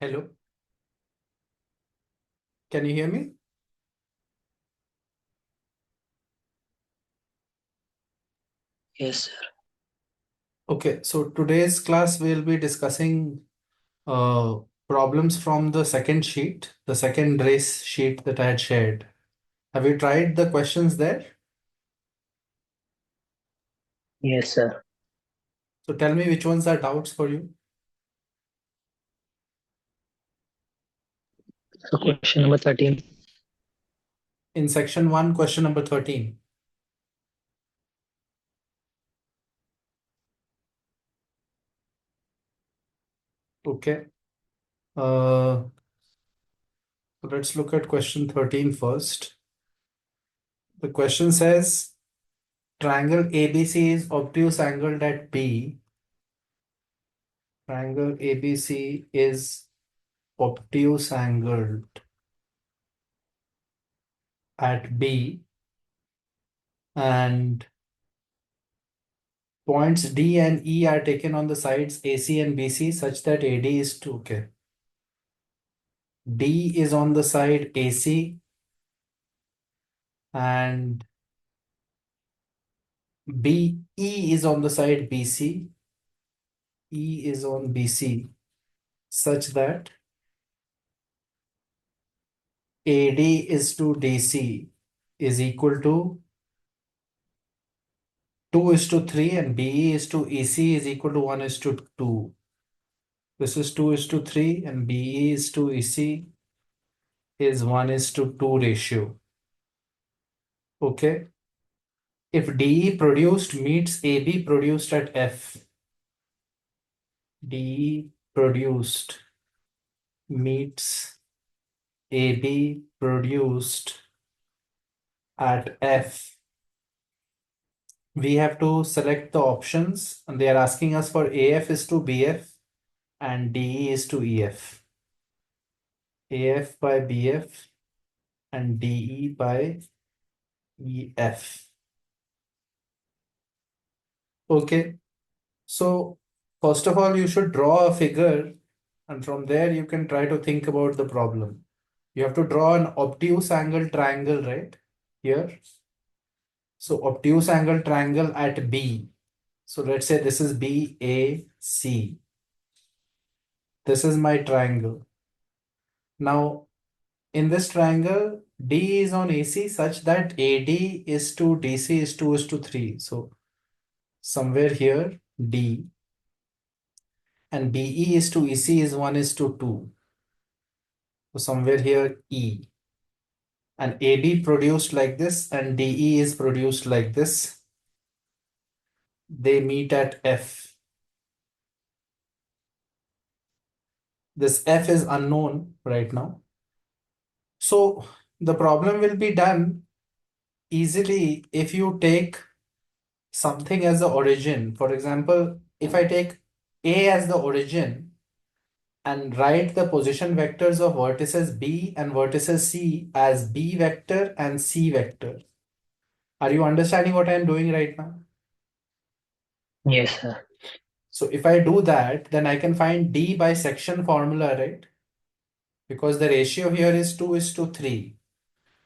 Hello, can you hear me? Yes, sir. Okay, so today's class we'll be discussing uh, problems from the second sheet, the second race sheet that I had shared. Have you tried the questions there? Yes, sir. So tell me which ones are doubts for you. So question number 13. In section 1, question number 13. Okay. Uh, let's look at question 13 first. The question says triangle ABC is obtuse angled at B. Triangle ABC is obtuse angled at B, and points D and E are taken on the sides AC and BC such that AD is 2. Okay. D is on the side AC and BE is on the side BC. E is on BC such that AD is to DC is equal to 2 is to 3 and BE is to EC is equal to 1 is to 2. This is 2 is to 3 and BE is to EC is 1 is to 2 ratio. Okay. If DE produced meets AB produced at F, DE produced meets AB produced at F, we have to select the options, and they are asking us for AF is to BF and DE is to EF. AF by BF and DE by EF. Okay, so first of all, you should draw a figure, and from there you can try to think about the problem. You have to draw an obtuse angle triangle, right? Here. So obtuse angle triangle at B. So let's say this is BAC. This is my triangle. Now, in this triangle, D is on AC such that AD is to DC is 2 is to 3. So somewhere here, D, and BE is to EC is 1 is to 2. So somewhere here, E. And AB produced like this and DE is produced like this. They meet at F. This F is unknown right now. So the problem will be done easily if you take something as the origin. For example, if I take A as the origin and write the position vectors of vertices B and vertices C as B vector and C vector. Are you understanding what I am doing right now? Yes, sir. So if I do that, then I can find D by section formula, right? Because the ratio here is 2 is to 3.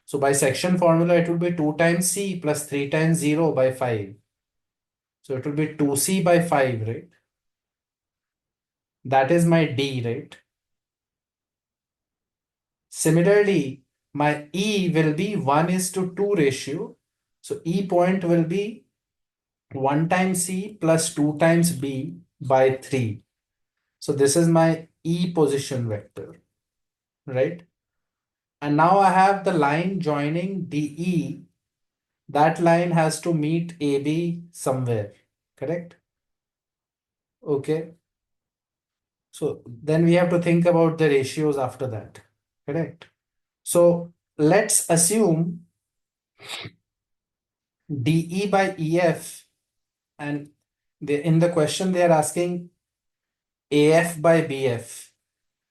So by section formula, it will be 2 times C plus 3 times 0 by 5. So it will be 2C by 5, right? That is my D, right? Similarly, my E will be 1 is to 2 ratio. So E point will be 1 times C plus 2 times B by 3. So this is my E position vector, right? And now I have the line joining DE. That line has to meet AB somewhere, correct? Okay. So then we have to think about the ratios after that, correct? So let's assume DE by EF, and in the question they are asking AF by BF.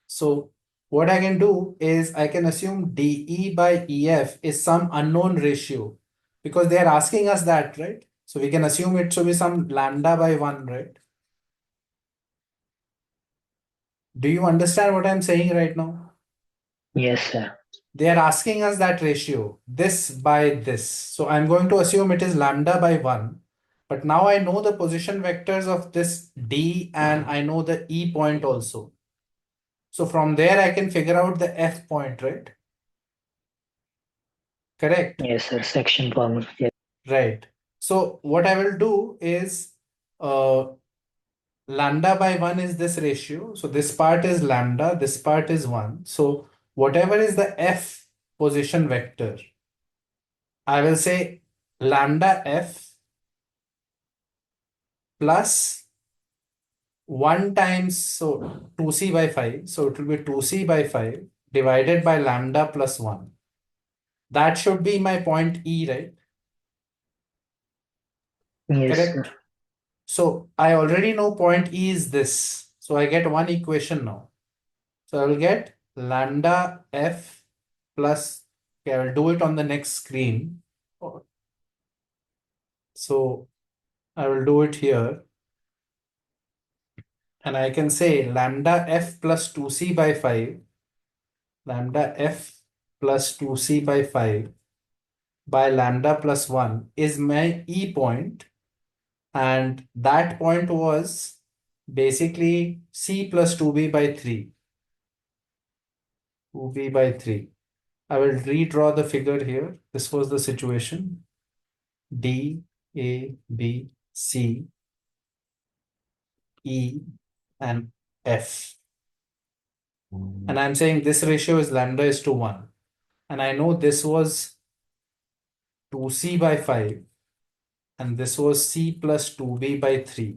So what I can do is I can assume DE by EF is some unknown ratio because they are asking us that, right? So we can assume it should be some lambda by 1, right? Do you understand what I'm saying right now? Yes, sir. They are asking us that ratio, this by this. So I'm going to assume it is lambda by 1. But now I know the position vectors of this D and I know the E point also. So from there I can figure out the F point, right? Correct? Yes, sir. Section formula. Yes. Right. So what I will do is uh, lambda by 1 is this ratio. So this part is lambda, this part is 1. So whatever is the F position vector, I will say lambda F plus 1 times, so 2c by 5. So it will be 2c by 5 divided by lambda plus 1. That should be my point E, right? Yes, sir. Correct? So I already know point E is this. So I get one equation now. So I will get lambda F plus, okay, I will do it on the next screen. So I will do it here. And I can say lambda F plus 2c by 5, lambda F plus 2c by lambda plus 1 is my E point. And that point was basically C plus 2b by 3. 2b by 3. I will redraw the figure here. This was the situation. D, A, B, C, E, and F. And I'm saying this ratio is lambda is to 1. And I know this was 2c by 5. And this was C plus 2b by 3.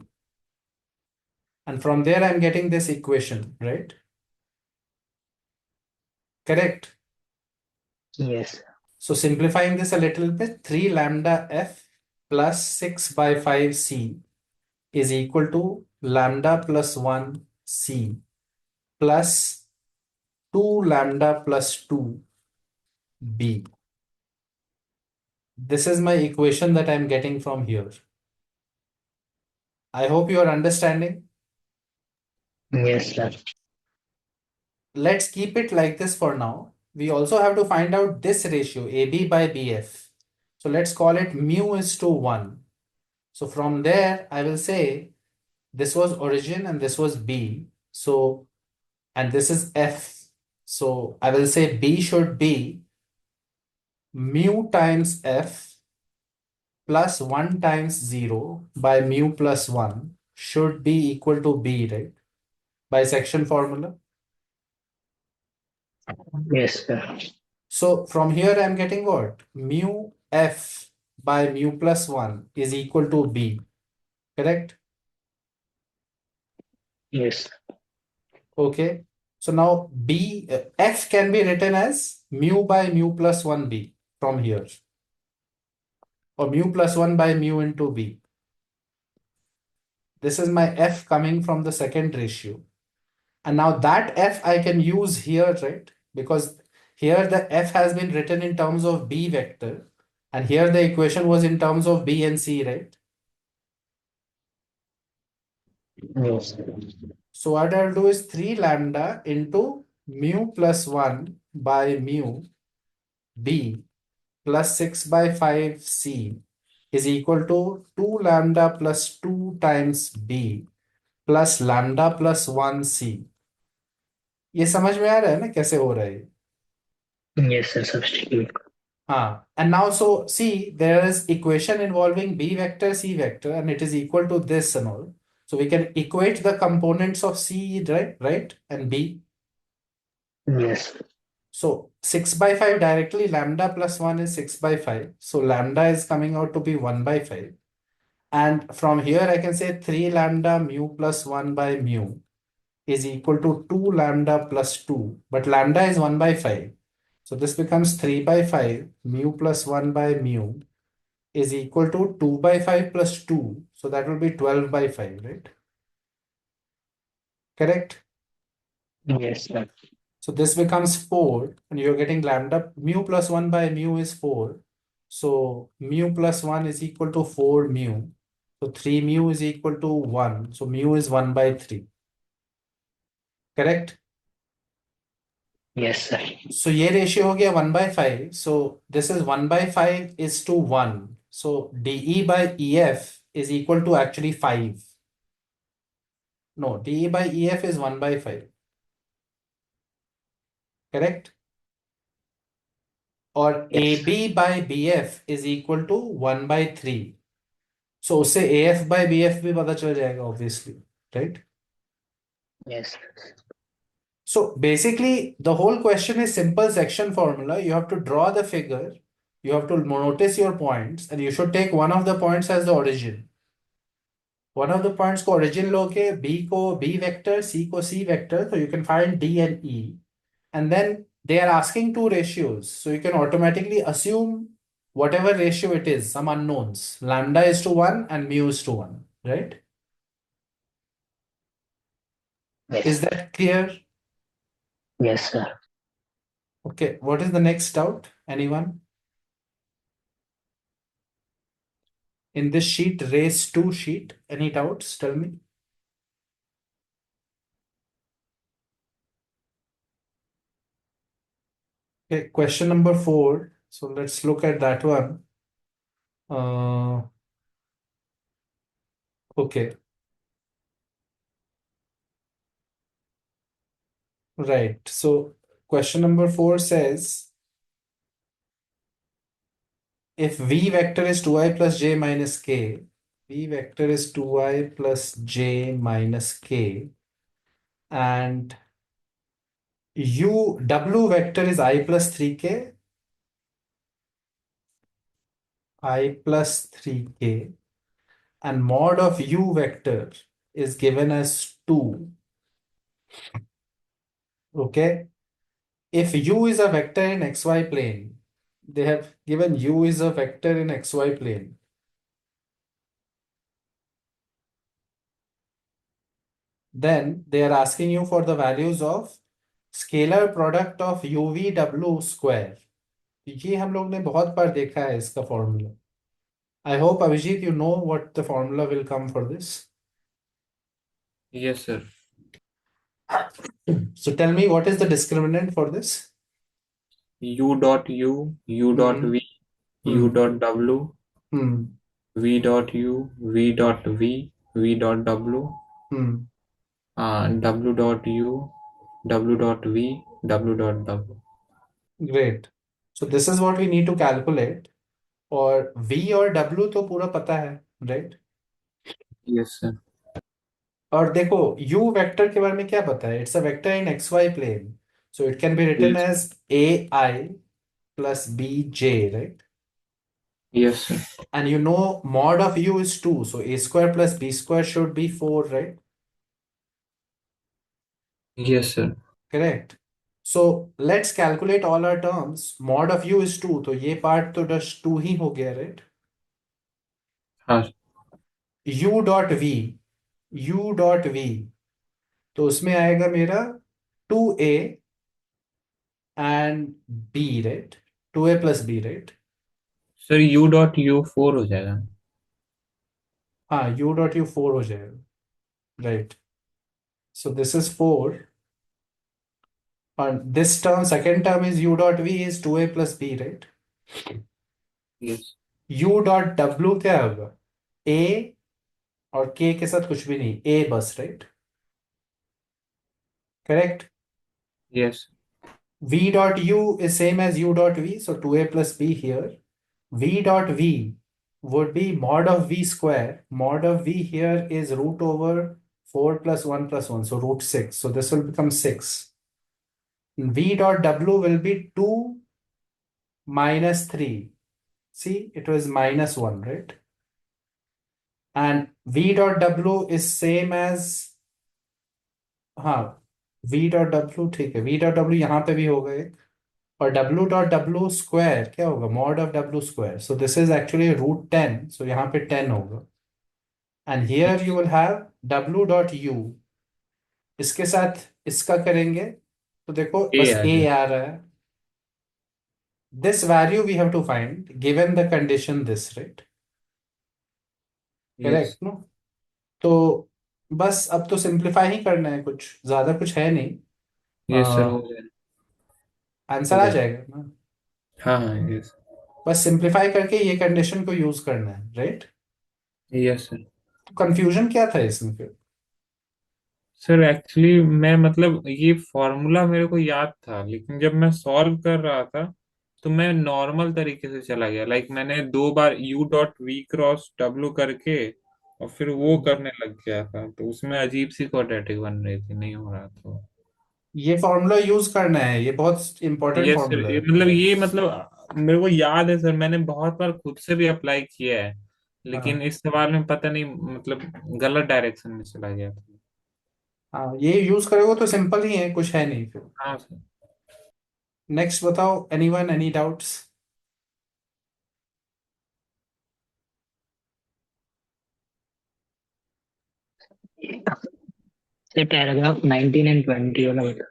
And from there, I'm getting this equation, right? Correct. Yes, sir. So simplifying this a little bit, 3 lambda F plus 6 by 5 C is equal to lambda plus 1 C plus 2 lambda plus 2 B. This is my equation that I'm getting from here. I hope you are understanding. Yes, sir. Let's keep it like this for now. We also have to find out this ratio AB by BF. So let's call it mu is to 1. So from there, I will say this was origin and this was B. So, and this is F. So I will say B should be mu times F plus 1 times 0 by mu plus 1 should be equal to B, right? By section formula. Yes, sir. So from here I'm getting what? Mu F by mu plus 1 is equal to B, correct? Yes. Okay. So now F can be written as mu by mu plus 1B from here, or mu plus 1 by mu into B. This is my F coming from the second ratio. And now that F I can use here, right? Because here the F has been written in terms of B vector. And here the equation was in terms of B and C, right? Yes, sir. So what I'll do is 3 lambda into mu plus 1 by mu B plus 6 by 5 C is equal to 2 lambda plus 2 times B plus lambda plus 1 C. ये समझ में आ रहा है ना कैसे हो रहा है ये? Yes, sir. Substitute. And now so see there is equation involving B vector C vector and it is equal to this and all. So we can equate the components of C, right, and B. Yes. So 6 by 5 directly lambda plus 1 is 6 by 5. So lambda is coming out to be 1 by 5. And from here I can say 3 lambda mu plus 1 by mu is equal to 2 lambda plus 2. But lambda is 1 by 5. So this becomes 3 by 5 mu plus 1 by mu is equal to 2 by 5 plus 2. So that will be 12 by 5, right? Correct? Yes, sir. So this becomes 4 and you're getting lambda mu plus 1 by mu is 4. So mu plus 1 is equal to 4 mu. So 3 mu is equal to 1. So mu is 1 by 3. Correct. Yes, sir. So ये ratio हो गया 1/5. So this is 1/5 is two 1. So DE by EF is equal to actually 5. No, DE by EF is 1/5. Correct? और Yes. AB by BF is equal to 1/3. सो उससे AF by BF भी पता चल जाएगा obviously. Right. Yes. So basically, the whole question is simple section formula. You have to draw the figure, you have to notice your points, and you should take one of the points as the origin. One of the points को origin लोगे, B को B vector, C को C vector, so you can find D and E. And then they are asking two ratios, so you can automatically assume whatever ratio it is, some unknowns. Lambda is to 1 and mu is to 1, right? Is Yes. that clear? Yes, sir. Okay, what is the next doubt? Anyone? In this sheet, race 2 sheet, any doubts? Tell me. Okay, question number 4. So let's look at that one. Okay, right. So question number 4 says, if V vector is 2i plus j minus k, V vector is 2i plus j minus k, and W vector is I plus 3k, I plus 3k, and mod of U vector is given as 2. Okay. If U is a vector in xy plane, they have given U is a vector in xy plane. Then they are asking you for the values of scalar product of UVW square. ये हम लोग ने बहुत बार देखा है इसका formula. I hope Abhijit you know what the formula will come for this. Yes, sir. So tell me what is the discriminant for this? U dot U, U dot Hmm. V, U Hmm. dot W, Hmm. V dot U, V dot V, V dot W, Hmm. W dot U, W dot V, W dot W. Great. So this is what we need to calculate. और V और W तो पूरा पता है, right? Yes, sir. और देखो U vector के बारे में क्या पता है? It's a vector in X Y plane, so it can be written Yes. As AI plus BJ, right? Yes, sir. And you know mod of U is 2, so A square plus B square should be 4, right? Yes, sir. Correct. So let's calculate all our terms. Mod of U is 2, तो ये part तो just 2 ही हो गया, right? हाँ. U dot V, U dot V, तो उसमें आएगा मेरा 2A and B, right? 2A plus B, right? Sir, U dot U 4 हो जाएगा. हाँ, U dot U 4 हो जाएगा, right? So this is 4. And this term, second term is U dot V is 2A plus B, right? Yes. U dot W क्या होगा? A और K के साथ कुछ भी नहीं, A बस, right? Correct? Yes. V dot U is same as U dot V, so 2A plus B here. V dot V would be mod of V square. Mod of V here is root over 4 plus 1 plus 1, so root 6. So this will become 6. V dot W will be 2 minus 3. See, it was minus 1, right? And V dot W is same as, हाँ, V dot W ठीक है, V dot W यहाँ पे भी होगा एक, और W dot W square क्या होगा? Mod of W square. So this is actually root 10. So यहाँ पे 10 होगा. And here you Yes. will have W dot U. इसके साथ इसका करेंगे तो देखो A बस आ A जाए. आ रहा है. This value we have to find given the condition this, right? Yes. Correct, no? तो बस अब तो सिंप्लीफाई ही करना है, कुछ ज्यादा कुछ है नहीं। यस सर, हो जाए। आंसर हो आ जाए। जाएगा ना। हाँ हाँ, यस। बस सिंप्लीफाई करके ये कंडीशन को यूज करना है, राइट। Yes sir. तो कंफ्यूजन क्या था इसमें फिर? सर एक्चुअली मैं मतलब ये फॉर्मूला मेरे को याद था, लेकिन जब मैं सॉल्व कर रहा था तो मैं नॉर्मल तरीके से चला गया। लाइक मैंने 2 बार u dot v cross w करके और फिर वो करने लग गया था, तो उसमें अजीब सी क्वाड्रेटिक बन रही थी, नहीं हो रहा था। ये फॉर्मूला यूज करना है, ये बहुत इंपॉर्टेंट यस सर, फॉर्मूला है। ये मतलब मेरे को याद है सर, मैंने बहुत बार खुद से भी अप्लाई किया है, हाँ लेकिन इस सवाल में पता नहीं मतलब गलत डायरेक्शन में चला गया था। हाँ, ये यूज करोगे तो सिंपल ही है, कुछ है नहीं फिर। हाँ सर। नेक्स्ट बताओ, एनीवन, एनी डाउट्स? ये पैराग्राफ 19 एंड 20 वाला बता।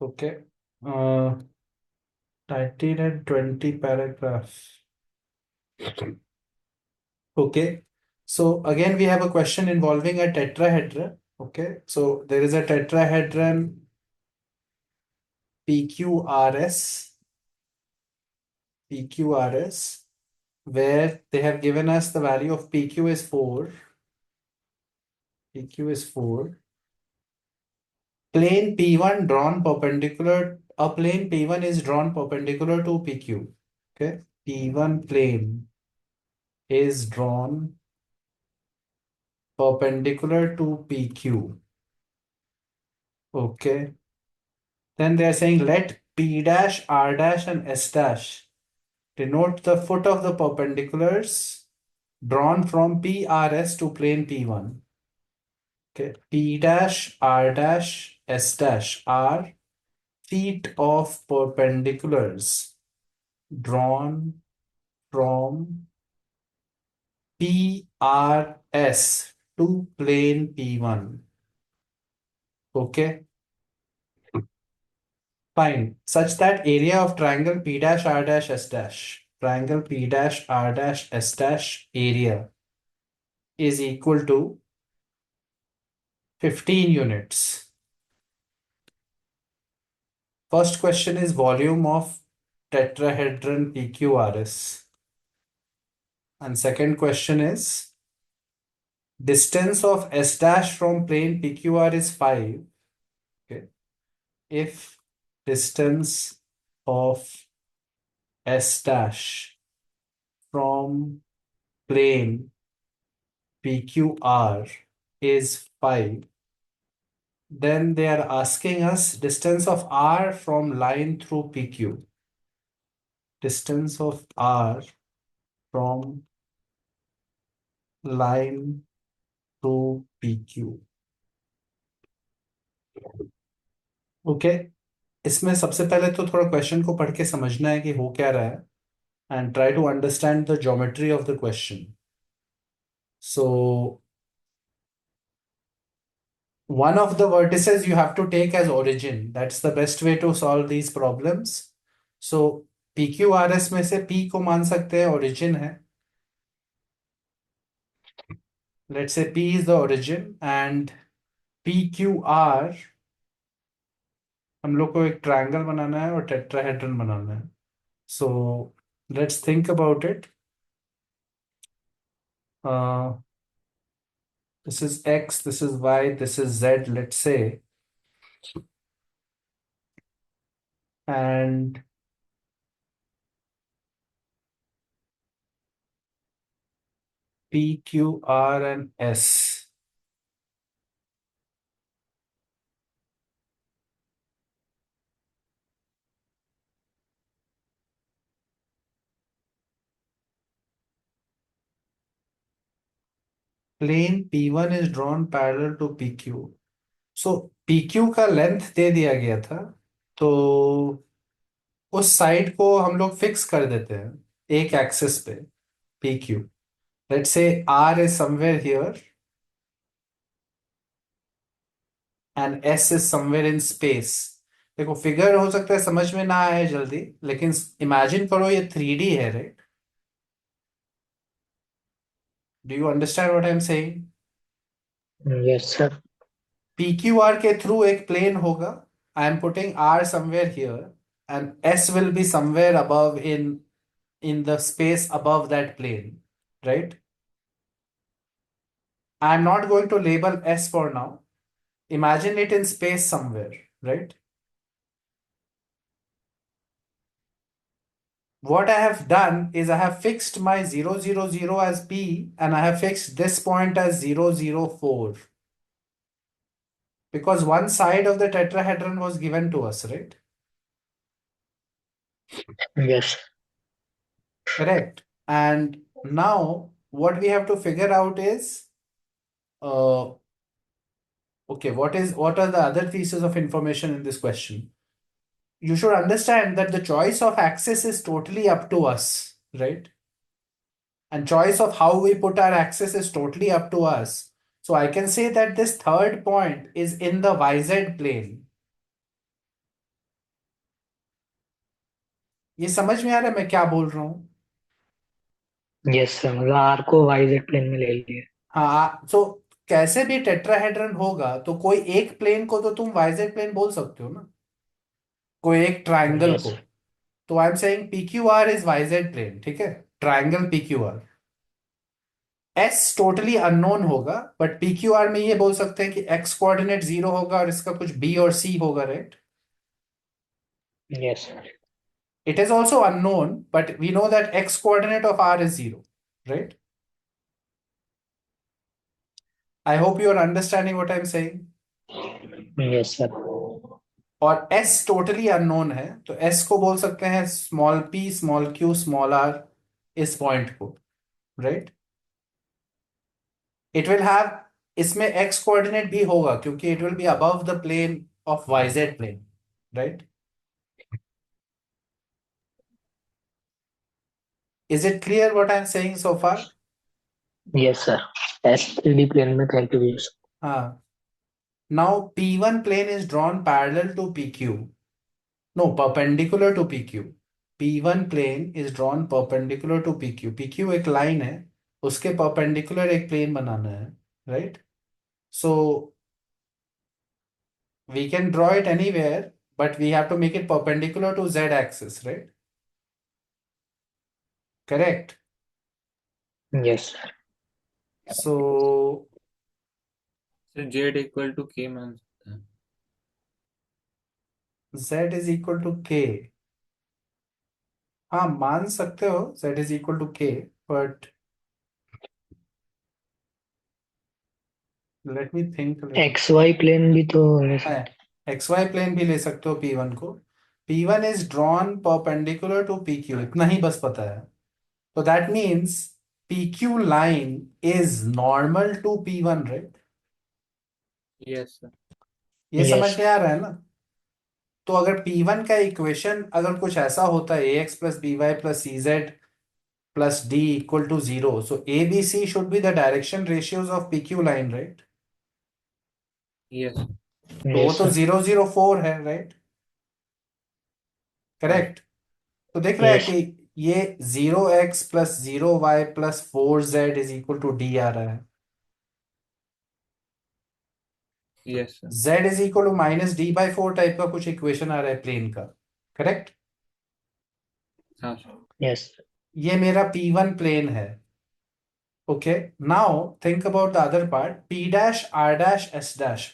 Okay, 19 and 20 paragraph. Okay, so again we have a question involving a tetrahedron. Okay, so there is a tetrahedron PQRS, PQRS, where they have given us the value of PQ is 4. PQ is 4. Plane P1 drawn perpendicular, a plane P1 is drawn perpendicular to PQ. Okay, P1 plane is drawn perpendicular to PQ. Okay. Then they are saying let P dash, R dash, and S dash denote the foot of the perpendiculars drawn from PRS to plane P1. Okay. P dash, R dash, S dash are feet of perpendiculars drawn from PRS to plane P1. Okay. Fine. Such that area of triangle P dash R dash S dash, triangle P dash R dash S dash area is equal to 15 units. First question is volume of tetrahedron PQRS. And second question is distance of S dash from plane PQR is 5. Okay. If distance of S dash from plane PQR is 5, then they are asking us distance of R from line through PQ. Distance of R from line through PQ. Okay, इसमें सबसे पहले तो थोड़ा question को पढ़ के समझना है कि हो क्या रहा है, and try to understand the geometry of the question. So one of the vertices you have to take as origin. That's the best way to solve these problems. So PQRS में से P को मान सकते हैं origin है. Let's say P is the origin and PQR, हम लोग को एक ट्रायंगल बनाना है और टेट्राहेड्रन बनाना है. So let's think about it. Uh, this is X, this is Y, this is Z, let's say, and P, Q, R, and S. Plane P1 is drawn parallel to PQ. So PQ का length दे दिया गया था, तो उस side को हम लोग fix कर देते हैं एक एक्सिस पे, PQ. Let's say R is somewhere here and S is somewhere in space. देखो फिगर हो सकता है समझ में ना आए जल्दी, लेकिन इमेजिन करो ये 3D है, right? Do you understand what I am saying? Yes, sir. PQR के थ्रू एक प्लेन होगा. I am putting R somewhere here and S will be somewhere above in the space above that plane, right? I am not going to label S for now. Imagine it in space somewhere, right? What I have done is I have fixed my 0, 0, 0 as P and I have fixed this point as 0, 0, 4. Because one side of the tetrahedron was given to us, right? Yes. Correct. And now what we have to figure out is, uh, okay, what are the other pieces of information in this question? You should understand that the choice of axis is totally up to us, right? And choice of how we put our axis is totally up to us. So I can say that this third point is in the YZ plane. ये समझ में आ रहा है मैं क्या बोल रहा हूँ? यस सर, मतलब आर को वाईजेड प्लेन में ले लिए. हाँ, so कैसे भी टेट्राहेड्रन होगा तो कोई एक प्लेन को तो तुम YZ प्लेन बोल सकते हो ना, कोई एक ट्राइंगल यस. को. तो I am saying PQR is YZ plane, ठीक है, triangle PQR. S totally unknown होगा बट PQR में ये बोल सकते हैं कि x कोऑर्डिनेट 0 होगा और इसका कुछ B और C होगा, right? Yes. It is also unknown, but we know that x coordinate of R is 0, right? I hope you are understanding what I'm saying. Yes sir. और S totally unknown है तो S को बोल सकते हैं small p small q small r इस point को, right? It will have, इसमें x कोऑर्डिनेट भी होगा क्योंकि it will be above the plane of YZ plane, right? Is it clear what I'm saying so far? Yes sir. S 3D plane में करके भी. हाँ. Now P1 plane is drawn parallel to PQ. No, perpendicular to PQ. P1 plane is drawn perpendicular to PQ. PQ एक line है, उसके perpendicular एक plane बनाना है, right? So we can draw it anywhere, but we have to make it perpendicular to Z axis, right? Correct. Yes. So sir Z equal to के मान सकते हैं. Z is equal to K. हाँ, मान सकते हो Z is equal to K, but let me think a little. X Y plane भी तो ले सकते. है, XY प्लेन भी ले सकते हो P1 को. P1 is drawn perpendicular to PQ, इतना ही बस पता है. So that means PQ line is normal to P1, right? Yes sir. ये समझ यस. में आ रहा है ना? तो अगर P1 का इक्वेशन अगर कुछ ऐसा होता है AX plus BY plus CZ plus D equal to 0, so ABC should be the direction ratios of PQ line, right? Yes. तो वो यस तो सर. 0, 0, 4 है, राइट? करेक्ट. तो दिख रहा है यस. कि ये 0x plus 0y plus 4z is equal to D आ रहा है. Yes sir. Z is equal to minus D by 4 type का कुछ इक्वेशन आ रहा है प्लेन का, करेक्ट? हाँ सर. यस. ये मेरा P1 प्लेन है. Okay, now think about the other part, P dash R dash S dash,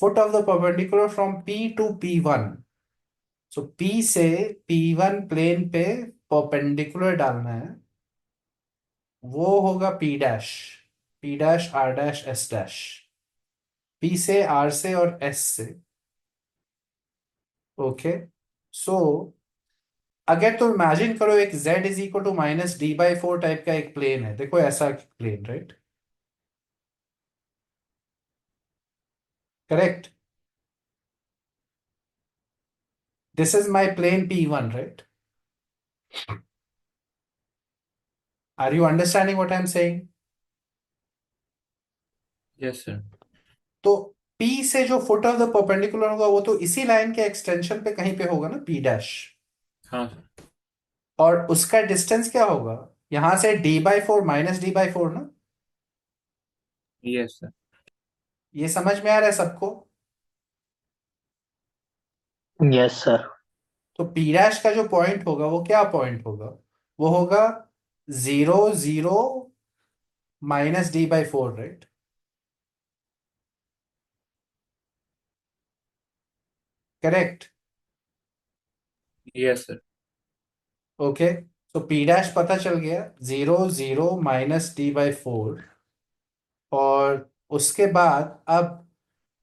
foot of the perpendicular from P to P1. So P से P1 प्लेन पे perpendicular डालना है, वो होगा P dash R dash S dash. P से R से और S से. ओके, सो अगर तो इमेजिन करो एक Z is equal to minus D by 4 type का एक प्लेन है, देखो ऐसा plane, right? Correct. This is my plane P1, right? Are you understanding what I am saying? Yes sir. तो P से जो फुट ऑफ द परपेंडिकुलर होगा वो तो इसी लाइन के एक्सटेंशन पे कहीं पे होगा ना, P डैश. हाँ सर. और उसका डिस्टेंस क्या होगा यहां से D by 4 minus D by 4 ना. Yes sir. ये समझ में आ रहा है सबको? Yes sir. तो पी डैश का जो पॉइंट होगा वो क्या पॉइंट होगा? वो होगा 0 0 -d/4, right? Correct. Yes sir. Okay, तो पी डैश पता चल गया, 0 0 -d/4। और उसके बाद अब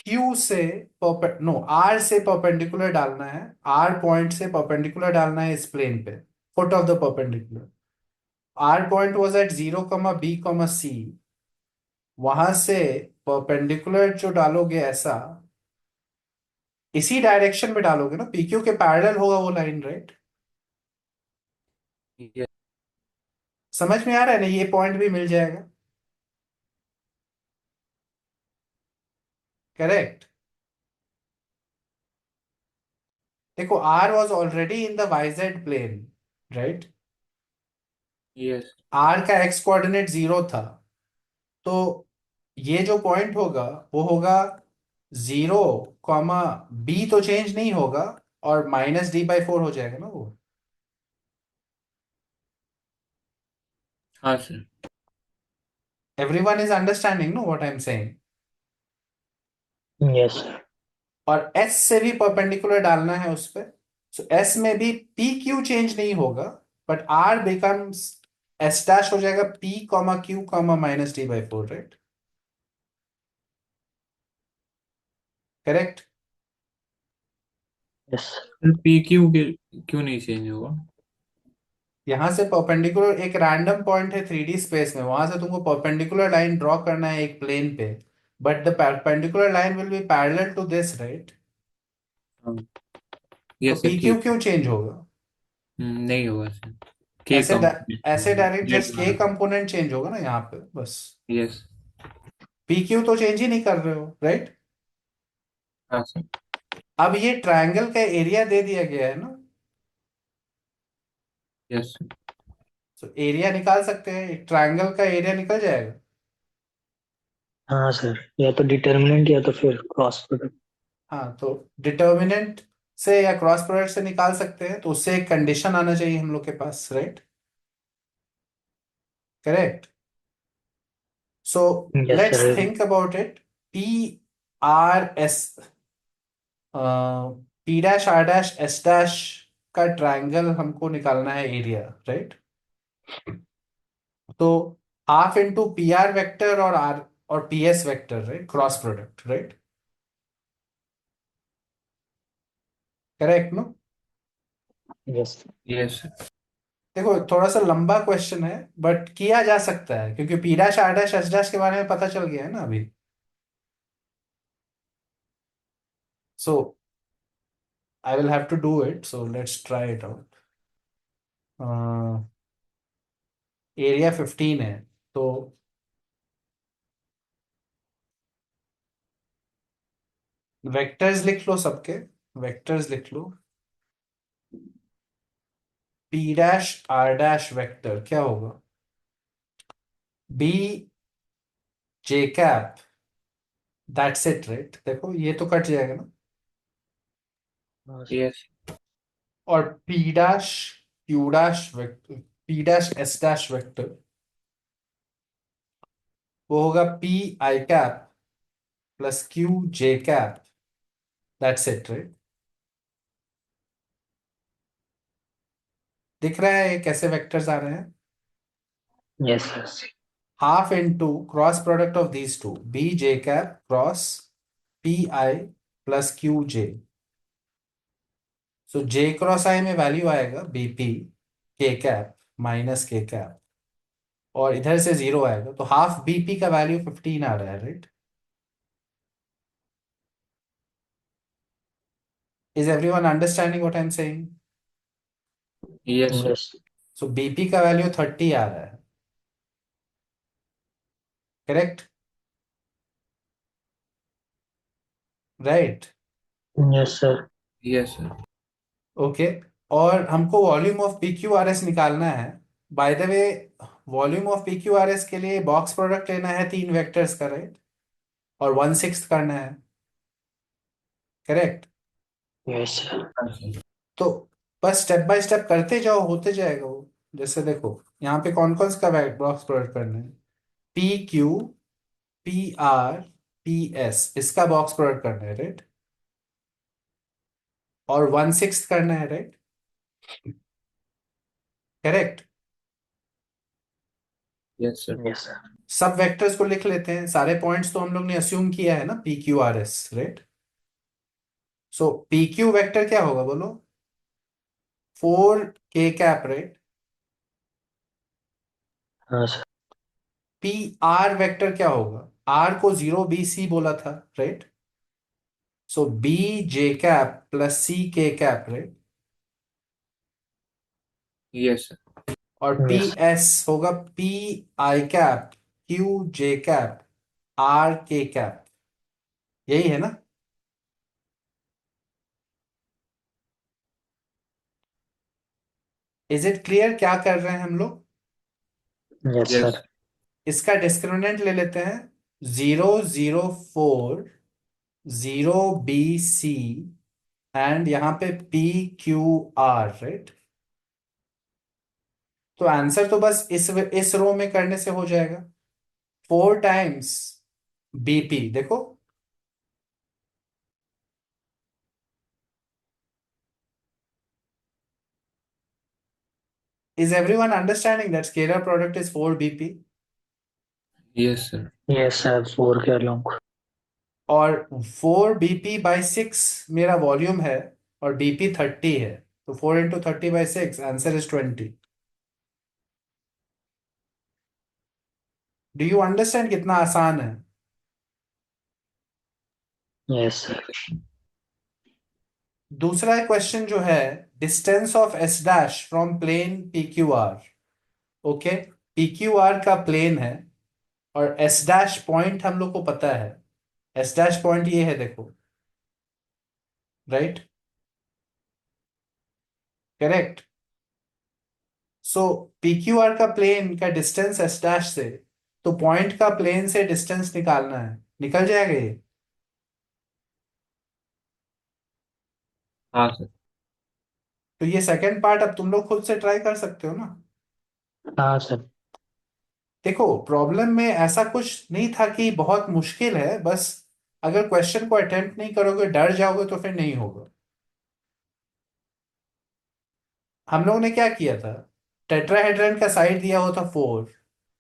Q से नो, R से परपेंडिकुलर डालना है, R पॉइंट से परपेंडिकुलर डालना है इस प्लेन पे, foot of the perpendicular. R point was at 0, B, C। वहां से परपेंडिकुलर जो डालोगे ऐसा, इसी डायरेक्शन में डालोगे ना, PQ के पैरेलल होगा वो लाइन, राइट? यस। समझ में आ रहा है ना? ये पॉइंट भी मिल जाएगा। करेक्ट। देखो, R was already in the YZ plane, right? Yes. R का x कोऑर्डिनेट 0 था, तो ये जो पॉइंट होगा वो होगा 0, B तो चेंज नहीं होगा, और -d/4 हो जाएगा ना वो। हाँ sir. Everyone is understanding know what I am saying? Yes sir. और S से भी परपेंडिकुलर डालना है उस पे। सो S में भी PQ चेंज नहीं होगा, but R becomes S dash हो जाएगा P, Q, -d/4, right? Correct. Yes. P Q क्यों नहीं चेंज होगा? यहां से परपेंडिकुलर एक रैंडम पॉइंट है 3D स्पेस में, वहां से तुमको परपेंडिकुलर लाइन ड्रॉ करना है एक प्लेन पे, but the perpendicular line will be parallel to this, right? हाँ। तो यस सर, PQ ठीक। क्यों चेंज होगा? नहीं होगा सर। के ऐसे ऐसे डायरेक्ट कंपोनेंट जस्ट K वाला। कंपोनेंट चेंज होगा ना यहाँ पे, बस। यस। PQ तो चेंज ही नहीं कर रहे हो, राइट? हाँ सर। अब ये ट्रायंगल का एरिया दे दिया गया है ना, यस सर। तो एरिया निकाल सकते हैं, एक ट्रायंगल का एरिया निकल जाएगा। हाँ सर, या तो डिटर्मिनेंट या तो फिर क्रॉस प्रोडक्ट। हाँ, तो डिटर्मिनेंट से या क्रॉस प्रोडक्ट से निकाल सकते हैं, तो उससे एक कंडीशन आना चाहिए हम लोग के पास, right? Correct. So yes let's sir. Think about it. PRS, P', R', S' का ट्रायंगल हमको निकालना है एरिया, राइट? तो हाफ इंटू PR वेक्टर और R और PS vector, right? Cross product, right? Correct no? Yes. Yes. देखो, थोड़ा सा लंबा क्वेश्चन है, बट किया जा सकता है, क्योंकि P', R', S' के बारे में पता चल गया है ना अभी। So I will have to do it, so let's try it out. Area 15 है, तो वेक्टर्स लिख लो सबके, वेक्टर्स लिख लो। P', R' वेक्टर क्या होगा? B, J, that's it, right? देखो, ये तो कट जाएगा ना। हाँ सर। यस। और P', Q' vector, P', S' vector, वो होगा P, I, plus Q, J, that's it, right? दिख रहा है ये कैसे वेक्टर्स आ रहे हैं? Yes sir. Half into cross product of these two, B, J cross P, I plus Q, J। So J cross I में वैल्यू आएगा BP, K, -K, और इधर से 0 आएगा, तो हाफ BP का वैल्यू 15 आ रहा है, right? Is everyone understanding what I am saying? Yes sir. Yes. So BP का वैल्यू 30 आ रहा है, correct? Right. Yes sir. Yes sir. Okay. और हमको वॉल्यूम ऑफ PQRS निकालना है। By the way, volume of PQRS के लिए बॉक्स प्रोडक्ट लेना है तीन वेक्टर्स का, राइट? और 1/6 करना है, करेक्ट? Yes sir. हाँ सर। तो बस स्टेप बाय स्टेप करते जाओ, होते जाएगा वो। जैसे देखो यहाँ पे कौन कौन सा बॉक्स प्रोडक्ट करना है, P Q, P R, P S, इसका बॉक्स प्रोडक्ट करना है, राइट? और 1/6 करना है, right? Correct. Yes sir. Yes sir. सब वेक्टर्स को लिख लेते हैं, सारे पॉइंट्स तो हम लोग ने अस्यूम किया है ना, P Q R S, right? So P Q vector क्या होगा बोलो, 4 k कैप, राइट? हाँ सर। पी आर वेक्टर क्या होगा, आर को 0 b c बोला था, right? So B J cap plus C K cap, right? Yes sir. और पी यस। एस होगा P I cap Q J cap R K cap, यही है ना? इज इट क्लियर क्या कर रहे हैं हम लोग? Yes yes. सर। इसका डिस्क्रिमिनेंट ले लेते हैं, 0 0 4 0 b c एंड यहाँ पे पी क्यू आर, राइट? तो आंसर तो बस इस रो में करने से हो जाएगा, 4 टाइम्स बीपी। देखो, is everyone understanding that scalar product is 4 bp? Yes sir. Yes sir, 4 के अलोंग। और 4 bp/6 मेरा वॉल्यूम है, और bp 30 है, तो 4 × 30/6, answer is 20। Do you understand कितना आसान है? Yes sir. दूसरा क्वेश्चन जो है, distance of S dash from plane P Q R. Okay, P Q R का प्लेन है, और एस डैश पॉइंट हम लोग को पता है, एस डैश पॉइंट ये है, देखो, राइट? करेक्ट। सो पी क्यू आर का प्लेन का डिस्टेंस एस डैश से, तो पॉइंट का प्लेन से डिस्टेंस निकालना है, निकल जाएगा ये। हाँ सर। तो ये सेकंड पार्ट अब तुम लोग खुद से ट्राई कर सकते हो ना। हाँ सर। देखो प्रॉब्लम में ऐसा कुछ नहीं था कि बहुत मुश्किल है, बस अगर क्वेश्चन को अटेम्प्ट नहीं करोगे, डर जाओगे, तो फिर नहीं होगा। हम लोगों ने क्या किया था, टेट्राहेड्रन का साइड दिया हुआ था 4,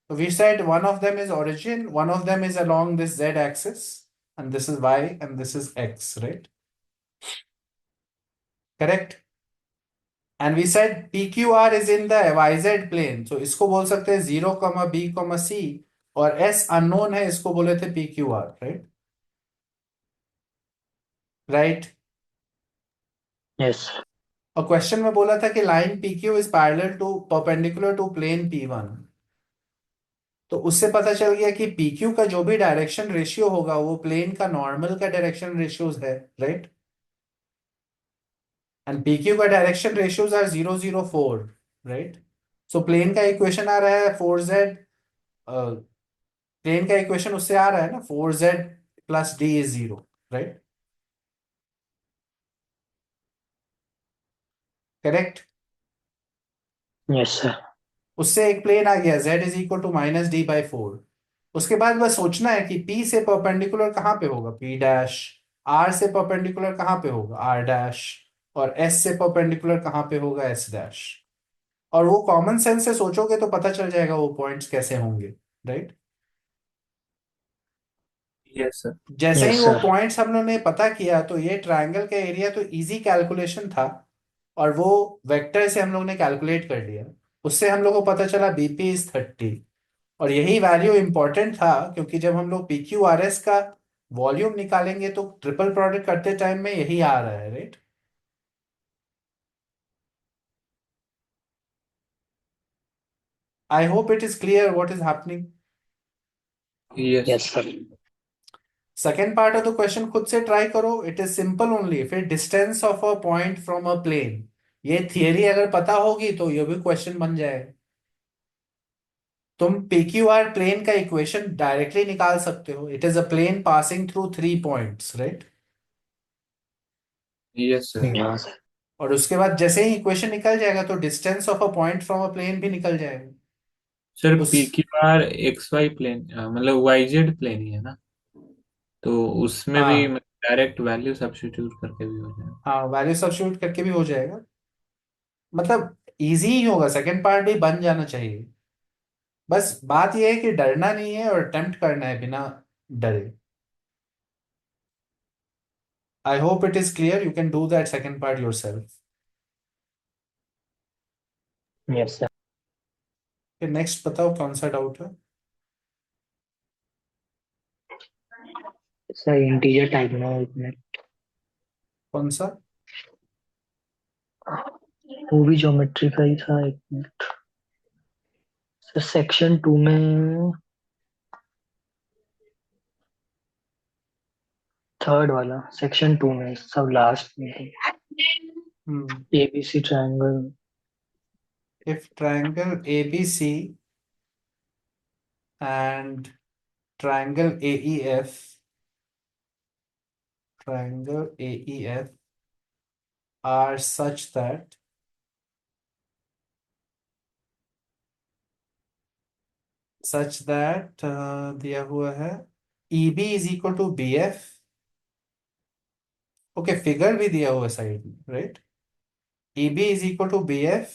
तो we said one of them is origin, one of them is along this z axis, and this is y and this is x, right? Correct. And we said PQR is in the YZ plane, so इसको बोल सकते हैं 0, B, C, और S unknown है, इसको बोले थे PQR, right? Right. Yes sir. और क्वेश्चन में बोला था कि line PQ is parallel to perpendicular to plane P1, तो उससे पता चल गया कि PQ का जो भी डायरेक्शन रेशियो होगा वो प्लेन का नॉर्मल का डायरेक्शन रेशियोज है, राइट? एंड PQ का direction ratios are 0 0 4, right? So plane का इक्वेशन आ रहा है 4z, प्लेन का इक्वेशन उससे आ रहा है ना, 4z plus D is 0, right? Correct. Yes sir. उससे एक प्लेन आ गया, z is equal to -d/4। उसके बाद बस सोचना है कि P से परपेंडिकुलर कहाँ पे होगा, P डैश, R से परपेंडिकुलर कहाँ पे होगा, R डैश, और S से परपेंडिकुलर कहाँ पे होगा, S डैश। और वो कॉमन सेंस से सोचोगे तो पता चल जाएगा वो पॉइंट्स कैसे होंगे, राइट? Yes sir. जैसे ही यस वो सर। पॉइंट्स हम लोग ने पता किया, तो ये ट्रायंगल का एरिया तो इजी कैलकुलेशन था, और वो वेक्टर से हम लोग ने कैलकुलेट कर लिया। उससे हम लोग को पता चला बीपी इज 30, और यही वैल्यू इंपॉर्टेंट था, क्योंकि जब हम लोग पी क्यू आर एस का वॉल्यूम निकालेंगे तो ट्रिपल प्रोडक्ट करते टाइम में यही आ रहा है, right? I hope it is clear what is happening. Yes. Yes sir. Second part of the question खुद से ट्राई करो, इट इज सिंपल ओनली। फिर distance of a point from a plane, ये थियरी अगर पता होगी तो ये भी क्वेश्चन बन जाएगा। तुम PQR प्लेन का इक्वेशन डायरेक्टली निकाल सकते हो. It is a plane passing through 3 points, right? Yes sir. हाँ सर. और उसके बाद जैसे ही इक्वेशन निकल जाएगा तो distance of a point from a plane भी निकल जाएगा. सर उस PQR XY प्लेन मतलब YZ प्लेन ही है ना, तो उसमें भी हाँ डायरेक्ट वैल्यू सब्स्टिट्यूट करके भी हो जाएगा. हाँ, वैल्यू सब्स्टिट्यूट करके भी हो जाएगा. मतलब इजी ही होगा, सेकंड पार्ट भी बन जाना चाहिए. बस बात यह है कि डरना नहीं है और अटेम्प्ट करना है बिना डरे. आई hope it is clear. You can do that second part yourself. Yes sir. फिर नेक्स्ट बताओ कौन सा डाउट है. सर इंटीजर टाइप में एक मिनट. कौन सा? वो भी ज्योमेट्री का ही था, एक मिनट. सर सेक्शन 2 में थर्ड वाला सेक्शन 2 में सब लास्ट में hmm. ABC triangle. If triangle ABC and triangle AEF are such that दिया हुआ है EB is equal to BF. Okay, figure भी दिया हुआ है साइड में, right? EB is equal to BF,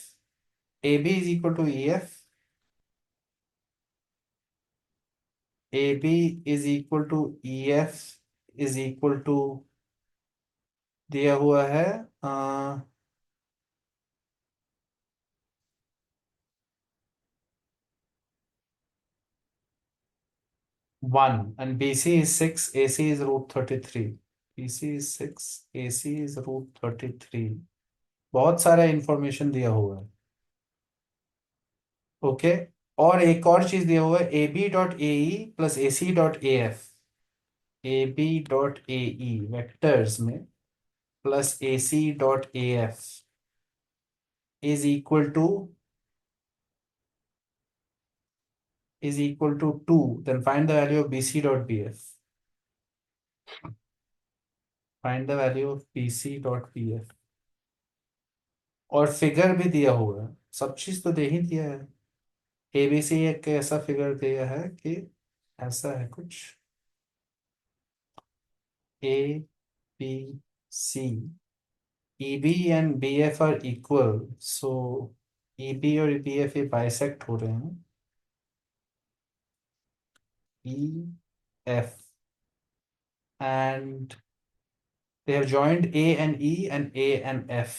AB is equal to EF, AB is equal to EF is equal to दिया हुआ है 1 and BC is 6, AC is √33. BC is 6, AC is √33. बहुत सारा इंफॉर्मेशन दिया हुआ है. ओके. और एक और चीज दिया हुआ है AB.AE plus AC.AF. AB.AE vectors में plus AC.AF is equal to 2. Then find the value of BC.BF. Find the value of BC.BF. और फिगर भी दिया हुआ है. सब चीज तो दे ही दिया है. ABC एक ऐसा फिगर दिया है कि ऐसा है कुछ. ABC, EB and BF are equal, so EB और BF ये बाइसेक्ट हो रहे हैं. EF and they have joined A and E and A and F.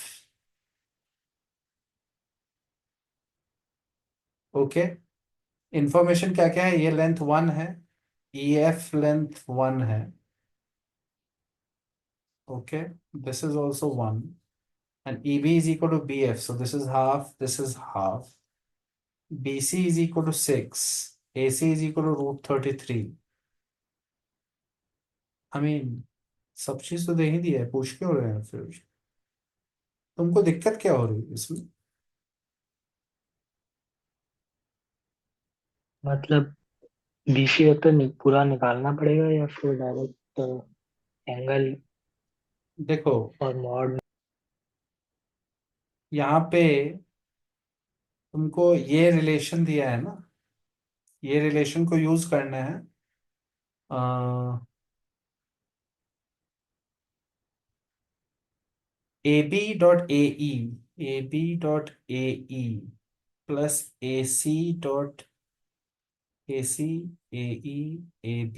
Okay. Information क्या क्या है? ये लेंथ 1 है, EF लेंथ 1 है. Okay. This is also 1 and EB is equal to BF, so this is half, this is half. BC is equal to 6, AC is equal to √33. I mean, सब चीज तो दे ही दिया है, पूछ क्यों रहे हैं फिर? तुमको दिक्कत क्या हो रही है इसमें? मतलब बीसी वेक्टर पूरा निकालना पड़ेगा या फिर डायरेक्ट एंगल देखो, और मॉड. यहाँ पे तुमको ये रिलेशन दिया है ना, ये रिलेशन को यूज करना है. AB.AE plus AC, AE, AB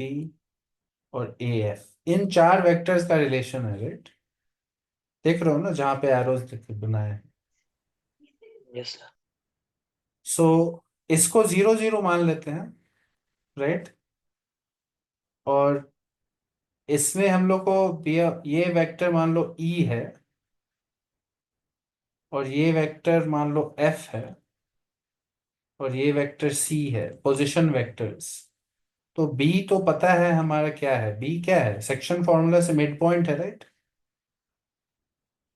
और AF, इन 4 वेक्टर्स का रिलेशन है, राइट? देख रहे हो ना जहाँ पे एरोज बनाए हैं. Yes sir. सो इसको 0 0 मान लेते हैं, राइट? और इसमें हम लोग को ये वेक्टर मान लो E है और ये वेक्टर मान लो F है और ये वेक्टर C है, पोजीशन वेक्टर्स. तो B तो पता है हमारा क्या है. B क्या है? सेक्शन फॉर्मूला से मिड पॉइंट है, राइट?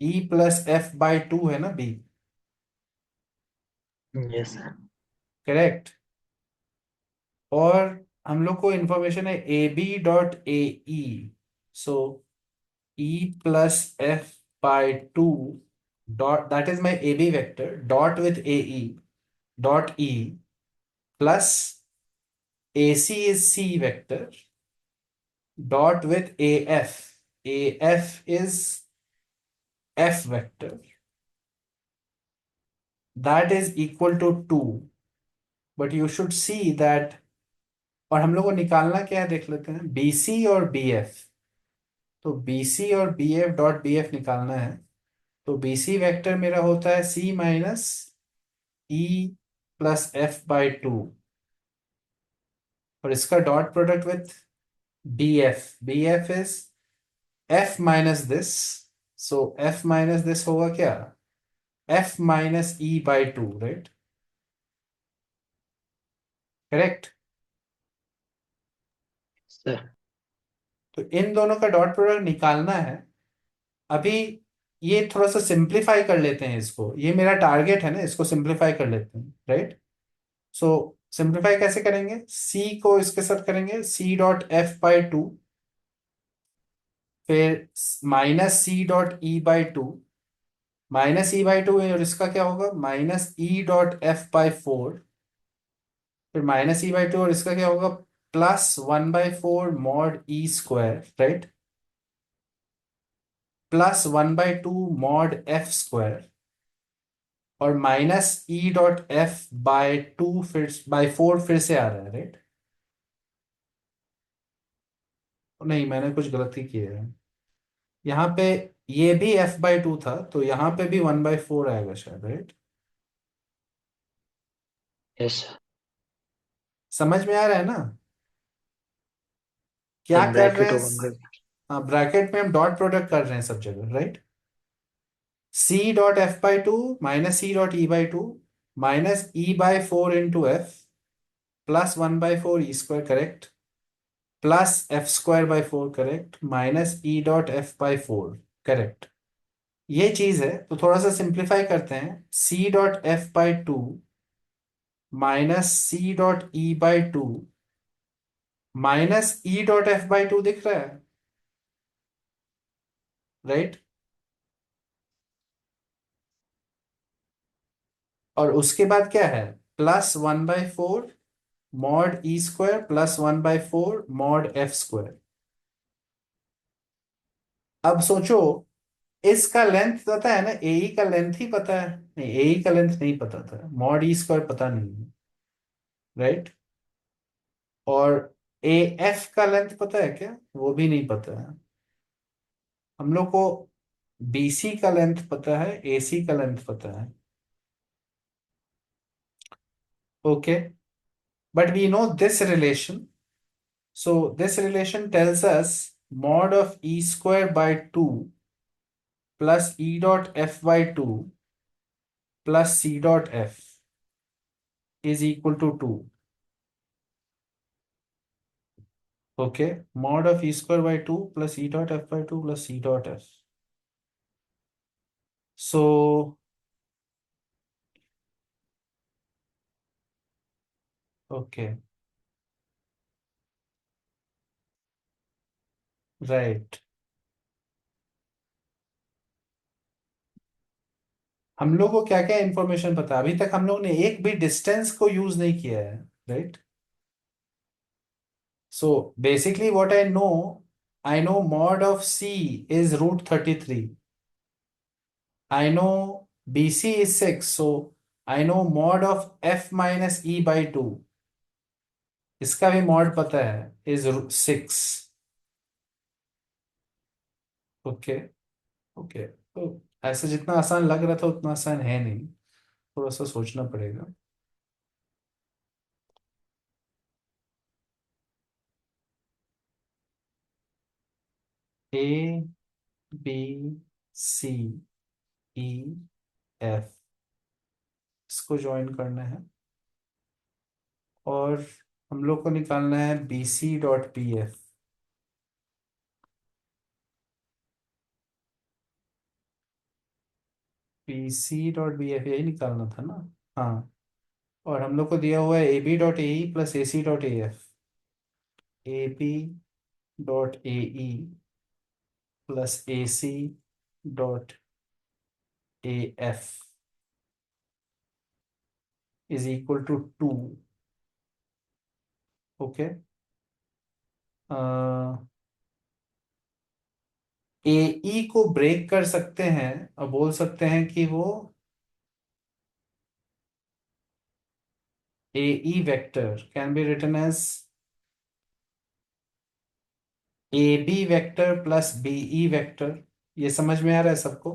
E+F/2 है ना B. Yes sir. करेक्ट. और हम लोग को इंफॉर्मेशन है A B dot A E, so E plus F by two dot, that is my A B vector, dot with A E dot E plus A C is C vector dot with AF. AF is F vector. That is equal to 2. But you should see that, और हम लोग को निकालना क्या है देख लेते हैं, BC और BF. तो BC और BF डॉट BF निकालना है. तो BC वेक्टर मेरा होता है C minus E plus F by two, और इसका dot product with BF. BF is F minus this, so F minus this होगा क्या, F minus E by two, right? Correct. Sir तो इन दोनों का डॉट प्रोडक्ट निकालना है. अभी ये थोड़ा सा सिंप्लीफाई कर लेते हैं इसको, ये मेरा टारगेट है ना, इसको सिंप्लीफाई कर लेते हैं, राइट? सो सिंप्लीफाई कैसे करेंगे, सी को इसके साथ करेंगे, C dot F by two, फिर minus C dot E by two, minus E by two, और इसका क्या होगा, minus E dot F by four, फिर माइनस ई बाई टू, और इसका क्या होगा, plus one by four mod E square, right? Plus one by two mod F square, और minus E dot F by two, फिर by four फिर से आ रहा है, राइट? नहीं, मैंने कुछ गलती की है यहाँ पे. ये भी एफ बाई टू था, तो यहाँ पे भी वन बाई फोर आएगा शायद, राइट? Yes sir. समझ में आ रहा है ना क्या एक कर रहे ब्रैकेट हैं? ओपन कर। हाँ, ब्रैकेट में हम डॉट प्रोडक्ट कर रहे हैं सब जगह, right? C dot F by two minus C dot E by two minus E by four into F plus one by four E square, correct? Plus F square by four, correct? Minus E dot F by four, correct? ये चीज है, तो थोड़ा सा simplify करते हैं. C dot F by two minus C dot E by two minus E dot F by two दिख रहा है, राइट? और उसके बाद क्या है, plus one by four mod E square plus one by four mod F square. अब सोचो, इसका लेंथ पता है ना, एई का लेंथ ही पता है, नहीं एई का लेंथ नहीं पता था, मॉड ई स्क्वायर पता नहीं है, राइट? और ए एफ का लेंथ पता है क्या, वो भी नहीं पता है. हम लोग को बीसी का लेंथ पता है, एसी का लेंथ पता है, okay. But we know this relation, so this relation tells us mod of e square by 2 plus e dot f by 2 plus c dot f is equal to 2. Okay, mod of e square by 2 plus e dot f by 2 plus c dot f. So, okay, right. हम लोग को क्या क्या information पता है, अभी तक हम लोग ने एक भी डिस्टेंस को यूज नहीं किया है, right? So basically what I know mod of c is root 33. I know BC is 6, so I know mod of F minus E by 2. इसका भी मॉड पता है, इज 6. Okay, okay. तो ऐसे जितना आसान लग रहा था उतना आसान है नहीं, थोड़ा सा सोचना पड़ेगा. A B C E F, इसको ज्वाइन करना है, और हम लोग को निकालना है B C dot P F. B C dot B F यही निकालना था ना? हाँ. और हम लोग को दिया हुआ है A B dot A E plus A C dot A F, A B dot A E plus A C dot A F is equal to 2। Okay, A E को ब्रेक कर सकते हैं और बोल सकते हैं कि वो A E vector can be written as A B vector plus B E vector. ये समझ में आ रहा है सबको?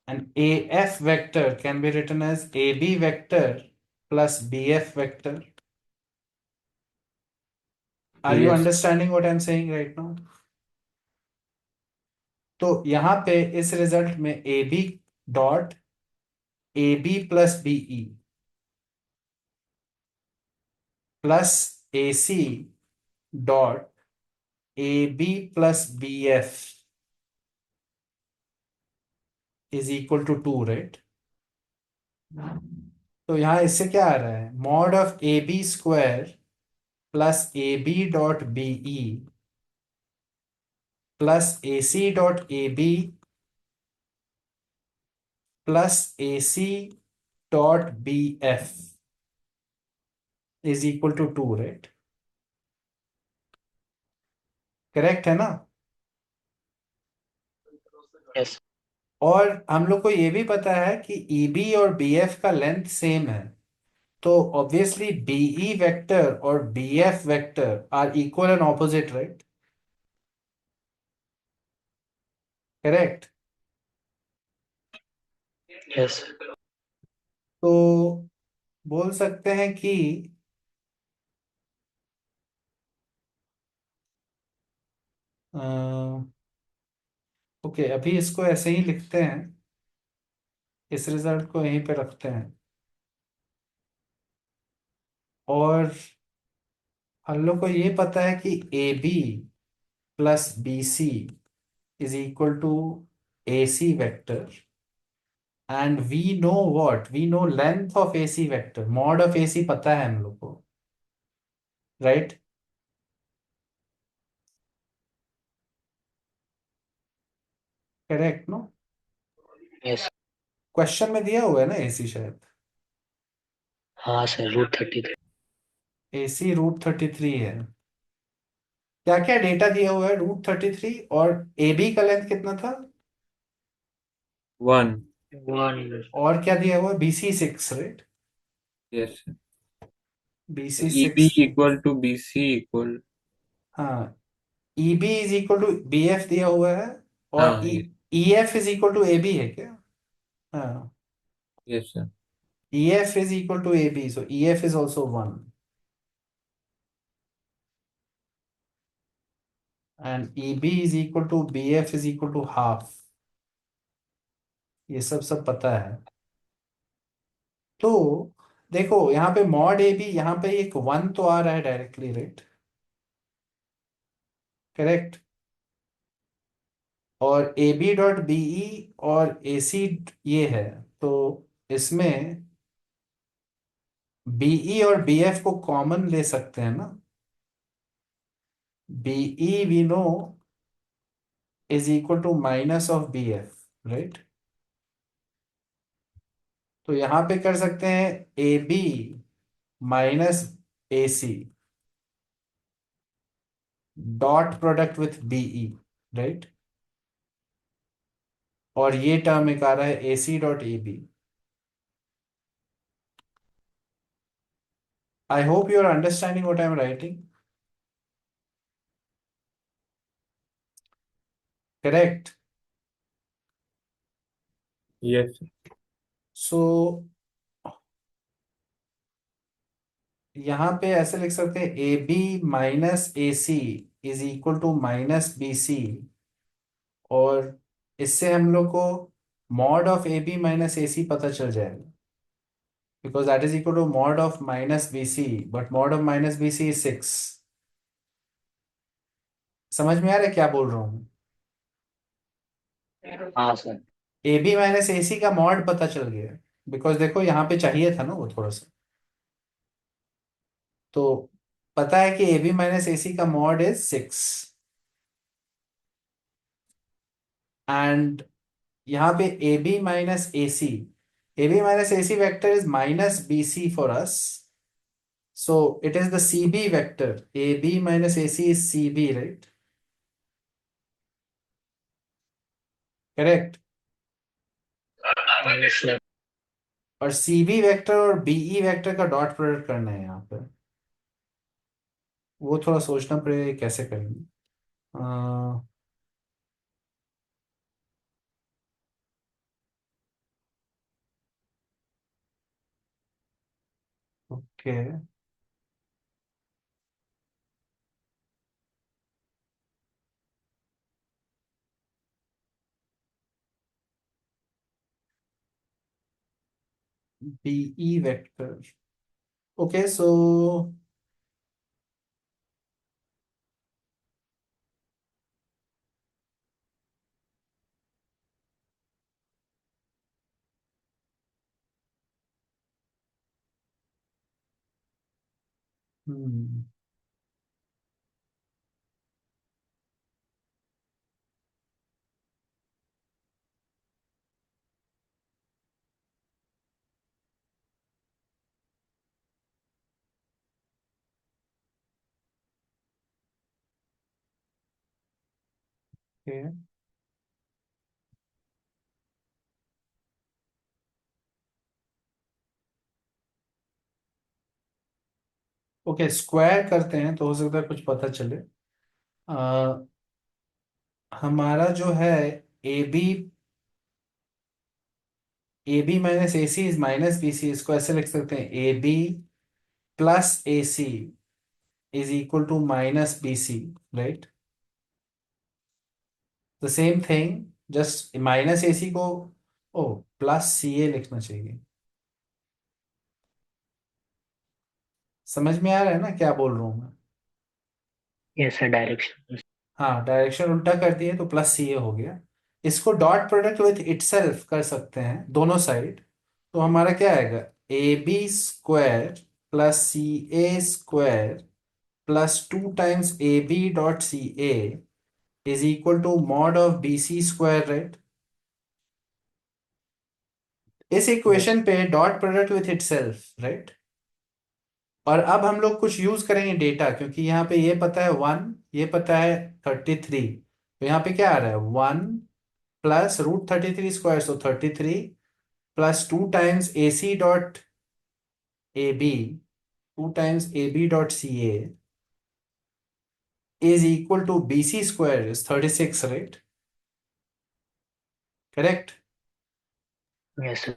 And AF vector can be written as AB vector plus BF vector. Are you Yes. understanding what I'm saying right now? तो यहां पे इस रिजल्ट में AB dot AB plus BE plus AC dot AB plus BF is equal to 2, right? तो यहां इससे क्या आ रहा है, mod of AB square plus AB dot BE plus AC dot AB plus AC dot BF is equal to 2, right? Correct है ना? Yes. और हम लोग को ये भी पता है कि EB और BF का लेंथ सेम है, तो ऑब्वियसली BE वेक्टर और BF vector are equal and opposite, right? Correct. Yes. तो बोल सकते हैं कि ओके, अभी इसको ऐसे ही लिखते हैं, इस रिजल्ट को यहीं पे रखते हैं और हम लोग को ये पता है कि AB plus BC is equal to AC vector, and we know what? We know length of AC vector, mod of AC पता है हम लोग को, right? Correct, no? Yes. Question में दिया हुआ है ना AC शायद, हाँ सर, √33। AC √33 है। क्या क्या डेटा दिया हुआ है? √33 और AB का लेंथ कितना था? 1. 1। और क्या दिया हुआ है? BC6, राइट? Yes. EB BC6, equal to BC equal. हाँ, EB is equal to BF दिया हुआ है और हाँ, yes. EF is equal to AB है क्या? हाँ, Yes, sir. EF is equal to AB, so EF is also 1 and EB is equal to BF is equal to half। ये सब पता है। तो देखो यहाँ पे मॉड AB, यहाँ पे एक 1 तो आ रहा है डायरेक्टली, राइट? करेक्ट। और AB डॉट BE और AC ये है, तो इसमें BE और BF को कॉमन ले सकते हैं ना? BE we know is equal to minus of BF, right? तो यहां पे कर सकते हैं AB minus AC dot product with BE, right? और ये टर्म एक आ रहा है AC dot AB। I hope you are understanding what I am writing. Correct. Yes, sir. So यहां पे ऐसे लिख सकते हैं AB minus AC is equal to minus BC, और इससे हम लोग को mod of AB minus AC पता चल जाएगा, because that is equal to mod of minus BC, but mod of minus BC is 6। समझ में आ रहा है क्या बोल रहा हूँ? हाँ sir. A B minus A C का मॉड पता चल गया, बिकॉज देखो यहाँ पे चाहिए था ना वो थोड़ा सा। तो पता है कि ए बी माइनस ए सी का मॉड इज 6, एंड यहाँ पे A B minus A C, A B minus A C vector is minus B C for us, so it is the CB vector. AB minus AC is CB, right? Correct. yes sir. और CB vector और BE vector का dot product करना है यहाँ पे। वो थोड़ा सोचना पड़ेगा कैसे करेंगे। Okay, BE vector. Okay, so okay, square करते हैं तो हो सकता है कुछ पता चले। अ, हमारा जो है A B minus A C is minus B C, इसको ऐसे लिख सकते हैं A B plus A C is equal to minus B C, right? The same thing, just minus A C को ओ प्लस सी ए लिखना चाहिए। समझ में आ रहा है ना क्या बोल रहा हूँ मैं? yes sir, direction. हाँ, डायरेक्शन उल्टा कर दिए तो प्लस सी ए हो गया। इसको डॉट प्रोडक्ट विथ इटसेल्फ कर सकते हैं दोनों साइड। तो हमारा क्या आएगा? A B square plus C A square plus 2 times A B dot C A is equal to mod of B C square, right? इस yes इक्वेशन पे dot product with itself, right? और अब हम लोग कुछ यूज करेंगे data, क्योंकि यहाँ पे ये पता है 1, ये पता है 33, तो यहाँ पे क्या आ रहा है 1 plus root 33 square, so 33 plus 2 times A C dot A B, 2 times A B dot C A is equal to B C square is 36, right? Correct. yes sir,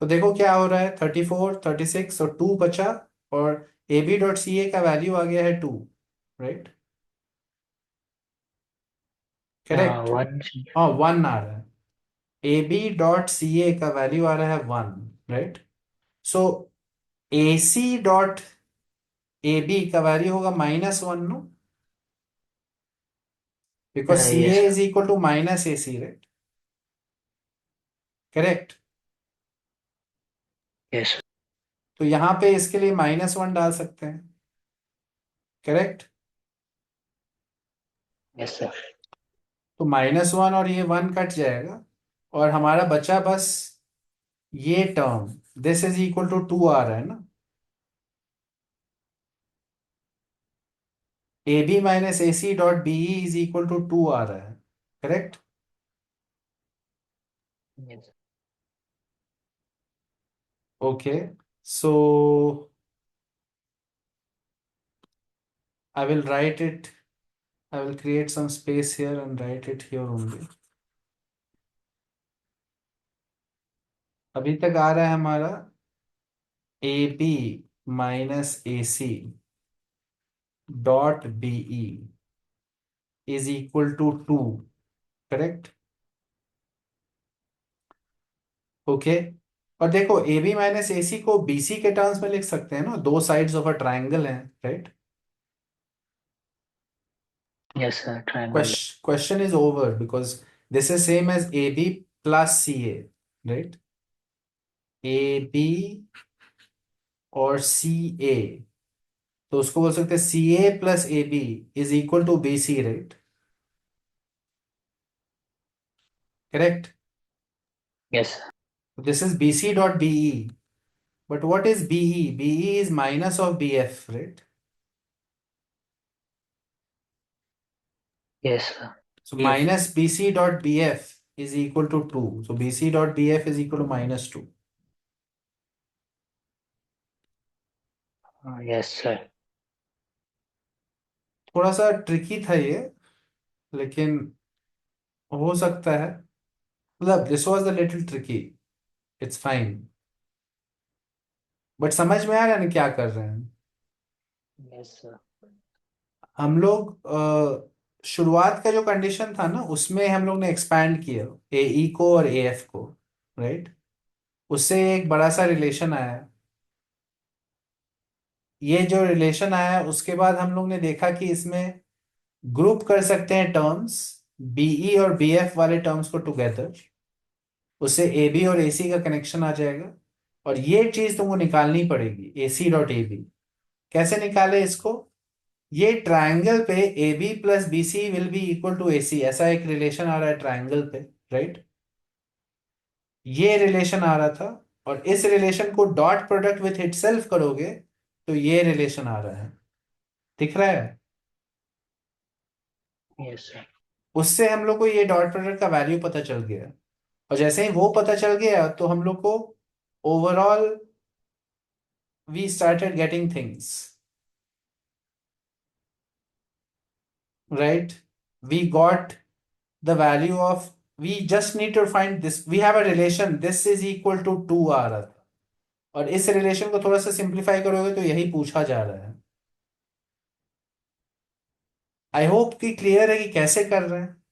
तो देखो क्या हो रहा है, 34 36 और 2 बचा, और ए बी डॉट सी ए का वैल्यू आ गया है 2, राइट? करेक्ट। वन। हाँ, 1 आ रहा है। ए बी डॉट सी ए का वैल्यू आ रहा है 1, right? So A C dot A B का वैल्यू होगा -1, no? Because C A yes is equal to minus A C, right? Correct. yes तो यहाँ पे इसके लिए -1 डाल सकते हैं, करेक्ट? yes sir, तो -1 और ये 1 कट जाएगा, और हमारा बचा बस ये term, this is equal to 2 आ रहा है ना? A B minus A C dot B is equal to 2 आ रहा है, correct? yes okay, so I will write it, I will create some space here and write it here only. अभी तक आ रहा है हमारा A B minus A C dot B E is equal to 2, correct? Okay, और देखो ए B minus A C को B C के terms में लिख सकते हैं ना, दो साइड्स ऑफ अ ट्राइंगल हैं, right? yes sir, triangle। Question is over because this is same as AB plus C A, right? A B और सी ए, तो उसको बोल सकते हैं C A plus A B is equal to B C, right? Correct? Yes this is B C dot BE, but what is BE? BE is minus of B F, right? Yes So yes minus BC dot BF is equal to 2. So BC dot BF is equal to minus 2. Yes sir. थोड़ा सा tricky था ये, लेकिन हो सकता है, मतलब this was the little tricky, it's fine, but समझ में आ रहा है ना क्या कर रहे हैं यस सर। हम लोग? शुरुआत का जो कंडीशन था ना, उसमें हम लोग ने एक्सपैंड किया ए ई को और ए एफ को, राइट? उससे एक बड़ा सा रिलेशन आया। ये जो रिलेशन आया उसके बाद हम लोग ने देखा कि इसमें ग्रुप कर सकते हैं टर्म्स, बीई और बीएफ वाले टर्म्स को टुगेदर, उससे ए बी और ए सी का कनेक्शन आ जाएगा। और ये चीज तुमको निकालनी पड़ेगी, ए सी डॉट ए बी। कैसे निकाले इसको? ये ट्राइंगल पे A B plus B C will be equal to A C, ऐसा एक रिलेशन आ रहा है ट्राइंगल पे, राइट? ये रिलेशन आ रहा था, और इस relation co dot product with itself करोगे तो ये रिलेशन आ रहा है, दिख रहा है? Yes sir. उससे हम लोग को ये डॉट प्रोडक्ट का वैल्यू पता चल गया, और जैसे ही वो पता चल गया तो हम लोग को overall we started getting things, right? We got the value of, we just need to find this, we have a relation this is equal to 2 आ रहा था, और इस रिलेशन को थोड़ा सा सिंप्लीफाई करोगे तो यही पूछा जा रहा है। आई होप कि क्लियर है कि कैसे कर रहे हैं।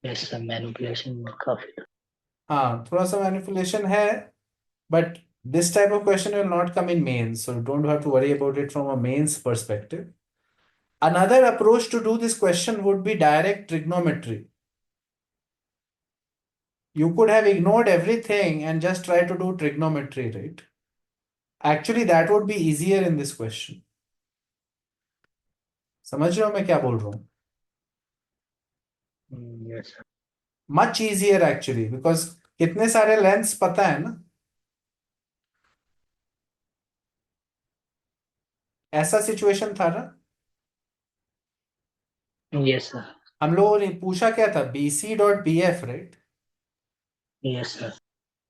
यस सर, मैनिपुलेशन काफी। हाँ, थोड़ा सा मैनिपुलेशन है, but this type of question will not come in mains, so don't have to worry about it from a mains perspective. Another approach to do this question would be direct trigonometry. You could have ignored everything and just try to do trigonometry, right? Actually, that would be easier in this question. समझ रहे हो मैं क्या बोल रहा हूँ? Yes sir. Much easier actually, because कितने सारे लेंथ्स पता है ना, ऐसा सिचुएशन था ना। Yes sir. हम लोगों ने पूछा क्या था? B C dot B F, right? Yes sir.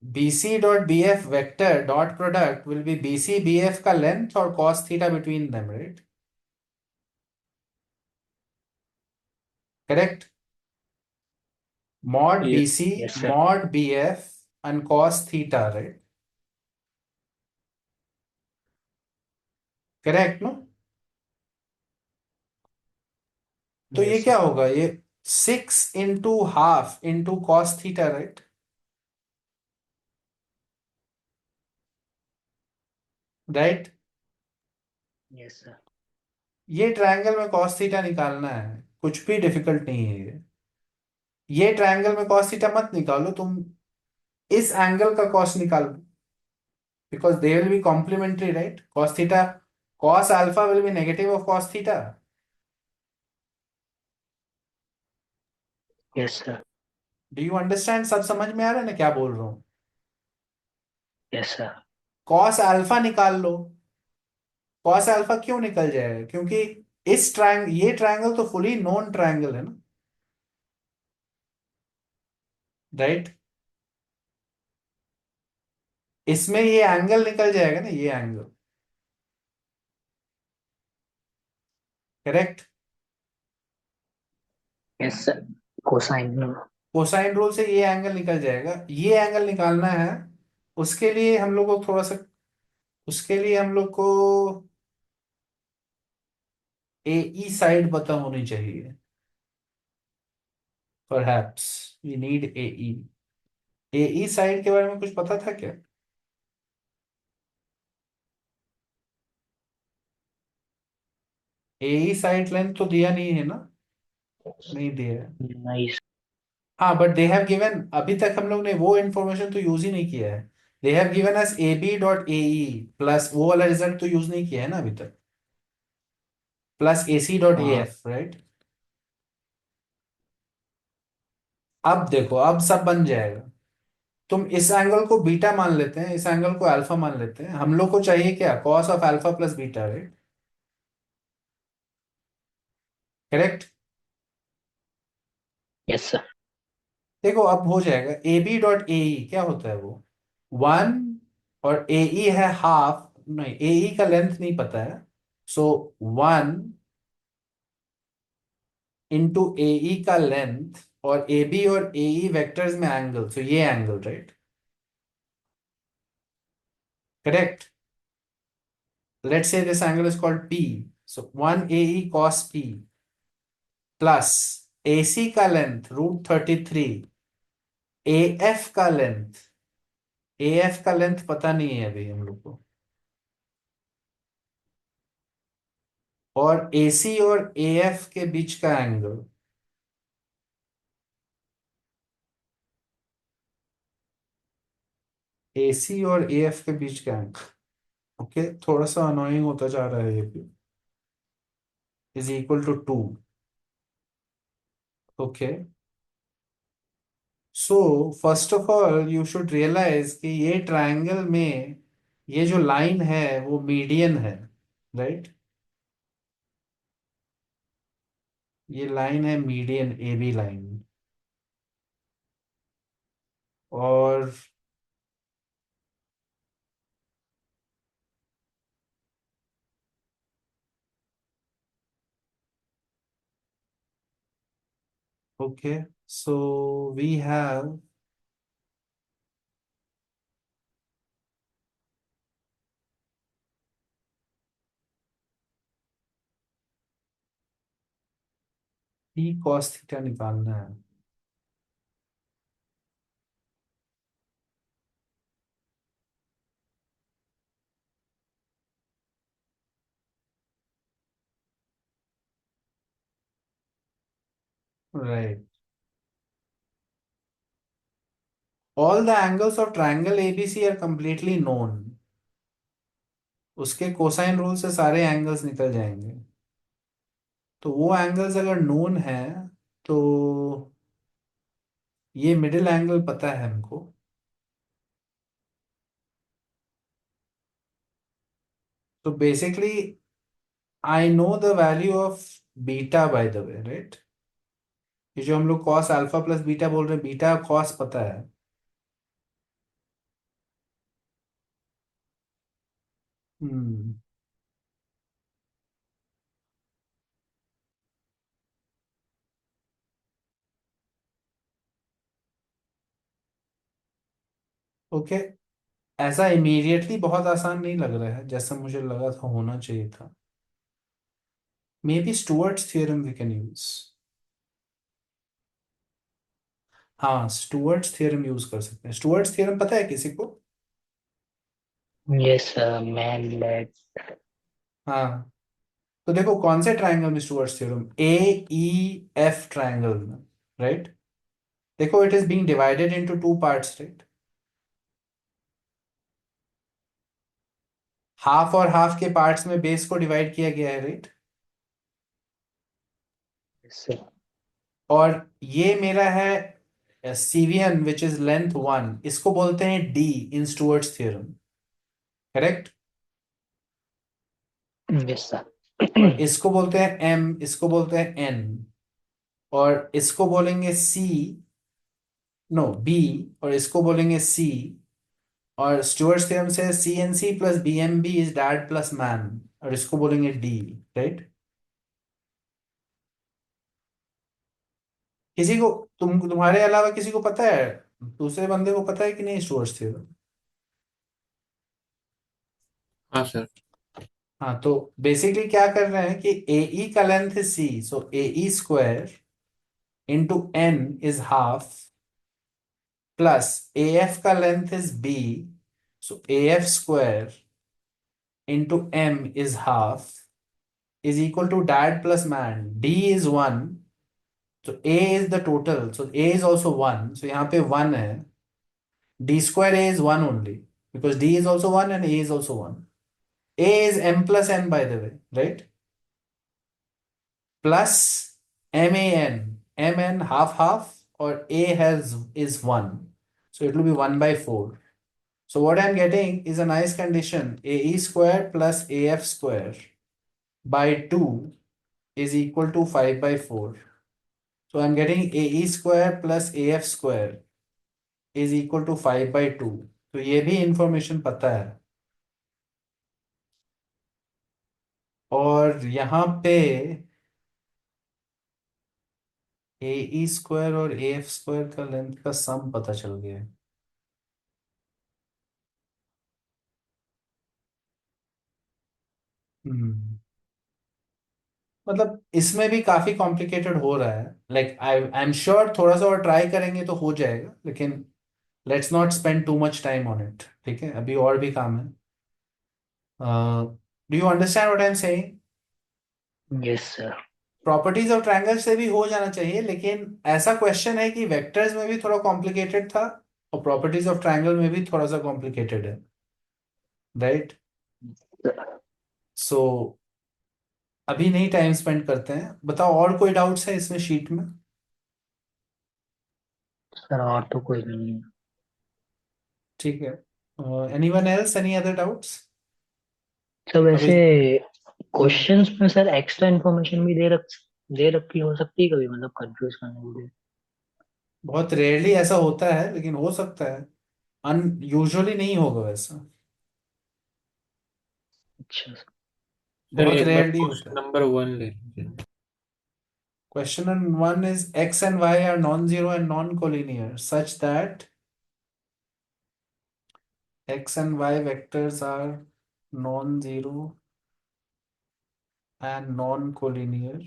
B C dot B F vector dot product will be B C B F का लेंथ और cos theta between them, right? Correct? Mod B C yes sir. Mod B F and cos theta, right? Correct no? तो ये yes क्या sir. होगा? ये 6 into ½ into cos theta, right? Right? Yes sir. ये triangle में cos theta निकालना है, कुछ भी डिफिकल्ट नहीं है ये ट्रायंगल में कॉस थीटा मत निकालो तुम, इस एंगल का कॉस निकालो, because they will be complementary, right? Cos theta, cos alpha will be negative of cos theta. Yes sir. Do you understand? सब समझ में आ रहा है ना क्या बोल रहा हूँ? Yes sir. कॉस अल्फा निकाल लो। कॉस अल्फा क्यों निकल जाएगा? क्योंकि ये ट्रायंगल तो फुली नोन ट्रायंगल है ना, राइट? इसमें ये एंगल निकल जाएगा ना, ये angle, correct? Yes sir. Cosine. Cosine rule से ये एंगल निकल जाएगा, ये एंगल निकालना है। उसके लिए हम लोग को थोड़ा सा, उसके लिए हम लोग को ए ई साइड पता होनी चाहिए, perhaps we need A E. A E side के बारे में कुछ पता था क्या? ए ई साइड लेंथ तो दिया नहीं है ना? नहीं दिया है। नाइस। हाँ बट दे हैव गिवन, अभी तक हम लोग ने वो इन्फॉर्मेशन तो यूज ही नहीं किया है। They have given us A B dot A E plus वो वाला रिजल्ट तो यूज नहीं किया है ना अभी तक, प्लस ए सी डॉट ए हाँ। F, right. अब देखो, अब सब बन जाएगा। तुम इस एंगल को बीटा मान लेते हैं, इस एंगल को अल्फा मान लेते हैं, हम लोग को चाहिए क्या, cos of alpha plus beta, right. Correct. Yes sir. देखो अब हो जाएगा, ए बी डॉट ए ई क्या होता है वो, 1, और ए ई है हाफ, नहीं ए ई का लेंथ नहीं पता है, सो 1 इंटू ए ई का लेंथ, और ए बी और ए ई वेक्टर्स में एंगल, सो ये angle, right. Correct. Let's say this angle is called P, so 1 A E cos P plus A C का लेंथ √33, ए एफ का लेंथ, ए एफ का लेंथ पता नहीं है अभी हम लोग को, और ए सी और ए एफ के बीच का एंगल, ए सी और ए एफ के बीच का एंगल, ओके थोड़ा सा अनोइंग होता जा रहा है ये भी, is equal to 2। Okay, so first of all you should realise कि ये ट्रायंगल में ये जो लाइन है वो मीडियन है, राइट। ये लाइन है मीडियन, ए बी लाइन। और okay, so we have, P cos theta निकालना है। Right, all the angles of triangle ABC are completely known, उसके कोसाइन रूल से सारे एंगल्स निकल जाएंगे। तो वो एंगल्स अगर नोन है, तो ये मिडिल एंगल पता है हमको, तो basically I know the value of beta by the way, right. ये जो हम लोग कॉस अल्फा प्लस बीटा बोल रहे हैं, बीटा कॉस पता है। हम्म। ओके, ऐसा इमीडिएटली बहुत आसान नहीं लग रहा है जैसा मुझे लगा था होना चाहिए था। May be Stewart's theorem we can use. हाँ स्टुअर्ट्स थ्योरम यूज कर सकते हैं। स्टुअर्ट्स थ्योरम पता है किसी को? Yes sir, man led. हाँ, तो देखो कौन से ट्रायंगल में Stewart's theorem, A E F triangle में, राइट। देखो it is being divided into two parts, right. Half और हाफ के पार्ट्स में बेस को डिवाइड किया गया है, राइट। Yes sir. और ये मेरा है सीवियन विच इज लेंथ 1, इसको बोलते हैं डी इन स्टुअर्ट्स थ्योरम, करेक्ट। Yes sir. और इसको बोलते हैं एम, इसको बोलते हैं एन, और इसको बोलेंगे सी, नो बी, और इसको बोलेंगे सी। और स्टुअर्ट्स थ्योरम से C N C plus B M B is dad plus man, और इसको बोलेंगे डी, राइट। किसी को, तुम्हारे अलावा किसी को पता है, दूसरे बंदे को पता है कि नहीं स्टुअर्ट्स थ्योरम? हाँ सर। हाँ, तो बेसिकली क्या कर रहे हैं कि ए ई का लेंथ है C, so A E square into N is half, plus A F का length is B, so A F square into M is half, is equal to dad plus man, D is 1, तो a is the total, so a is also 1, so यहाँ पे 1 है. D square a is 1 only, because D is also 1 and a is also 1. A is m plus n, by the way, right? Plus mn half half, or a has is 1, so it will be 1 by 4. So what I'm getting is a nice condition: ae square plus af square by 2 is equal to 5 by 4. So I'm getting ae square plus af square is equal to 5 by 2. तो ये भी information पता है. और यहाँ पे ए square और ए F square का लेंथ का सम पता चल गया है. हम्म. मतलब इसमें भी काफी कॉम्प्लिकेटेड हो रहा है. लाइक आई एम श्योर थोड़ा सा और ट्राई करेंगे तो हो जाएगा, लेकिन let's not spend too much time on it. ठीक है, अभी और भी काम है. Do you understand what I am saying? Yes sir. Properties of triangle से भी हो जाना चाहिए, लेकिन ऐसा क्वेश्चन है कि वेक्टर्स में भी थोड़ा कॉम्प्लिकेटेड था और प्रॉपर्टीज ऑफ ट्रायंगल में भी थोड़ा सा कॉम्प्लिकेटेड है, राइट? सो अभी नहीं टाइम स्पेंड करते हैं. बताओ, और कोई डाउट्स है इसमें शीट में? सर और तो कोई नहीं है। ठीक है. Anyone else, any other doubts? Sir अभी वैसे क्वेश्चंस में सर एक्स्ट्रा इन्फॉर्मेशन भी दे रखी हो सकती है कभी, मतलब कंफ्यूज करने के लिए। बहुत रेयरली ऐसा होता है, लेकिन हो सकता है. अनयूजुअली नहीं होगा वैसा. अच्छा सर। सर बहुत एक बार रेयरली होता क्वेश्चन है. नंबर 1 ले लीजिए। Question 1 is x and y are non-zero and non-collinear such that x and y vectors are non-zero and non-collinear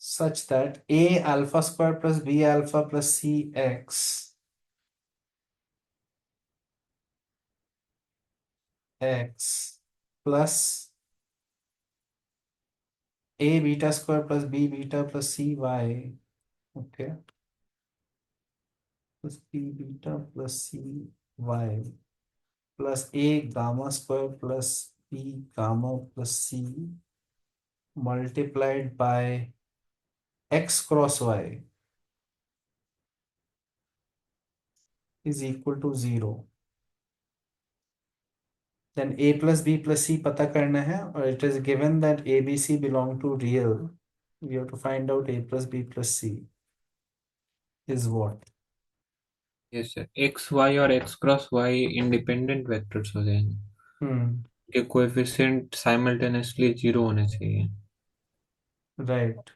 such that a alpha square plus b alpha plus c x plus a beta square plus b beta plus c y, okay, plus b beta plus c y plus a gamma square plus b gamma plus c multiplied by x cross y is equal to 0. Then a plus b plus c पता करना है, और it is given that a b c belong to real. We have to find out a plus b plus c is what. Yes sir, X Y और X cross Y independent vectors हो जाएंगे, हम्म. के coefficient simultaneously 0 होने चाहिए. Right.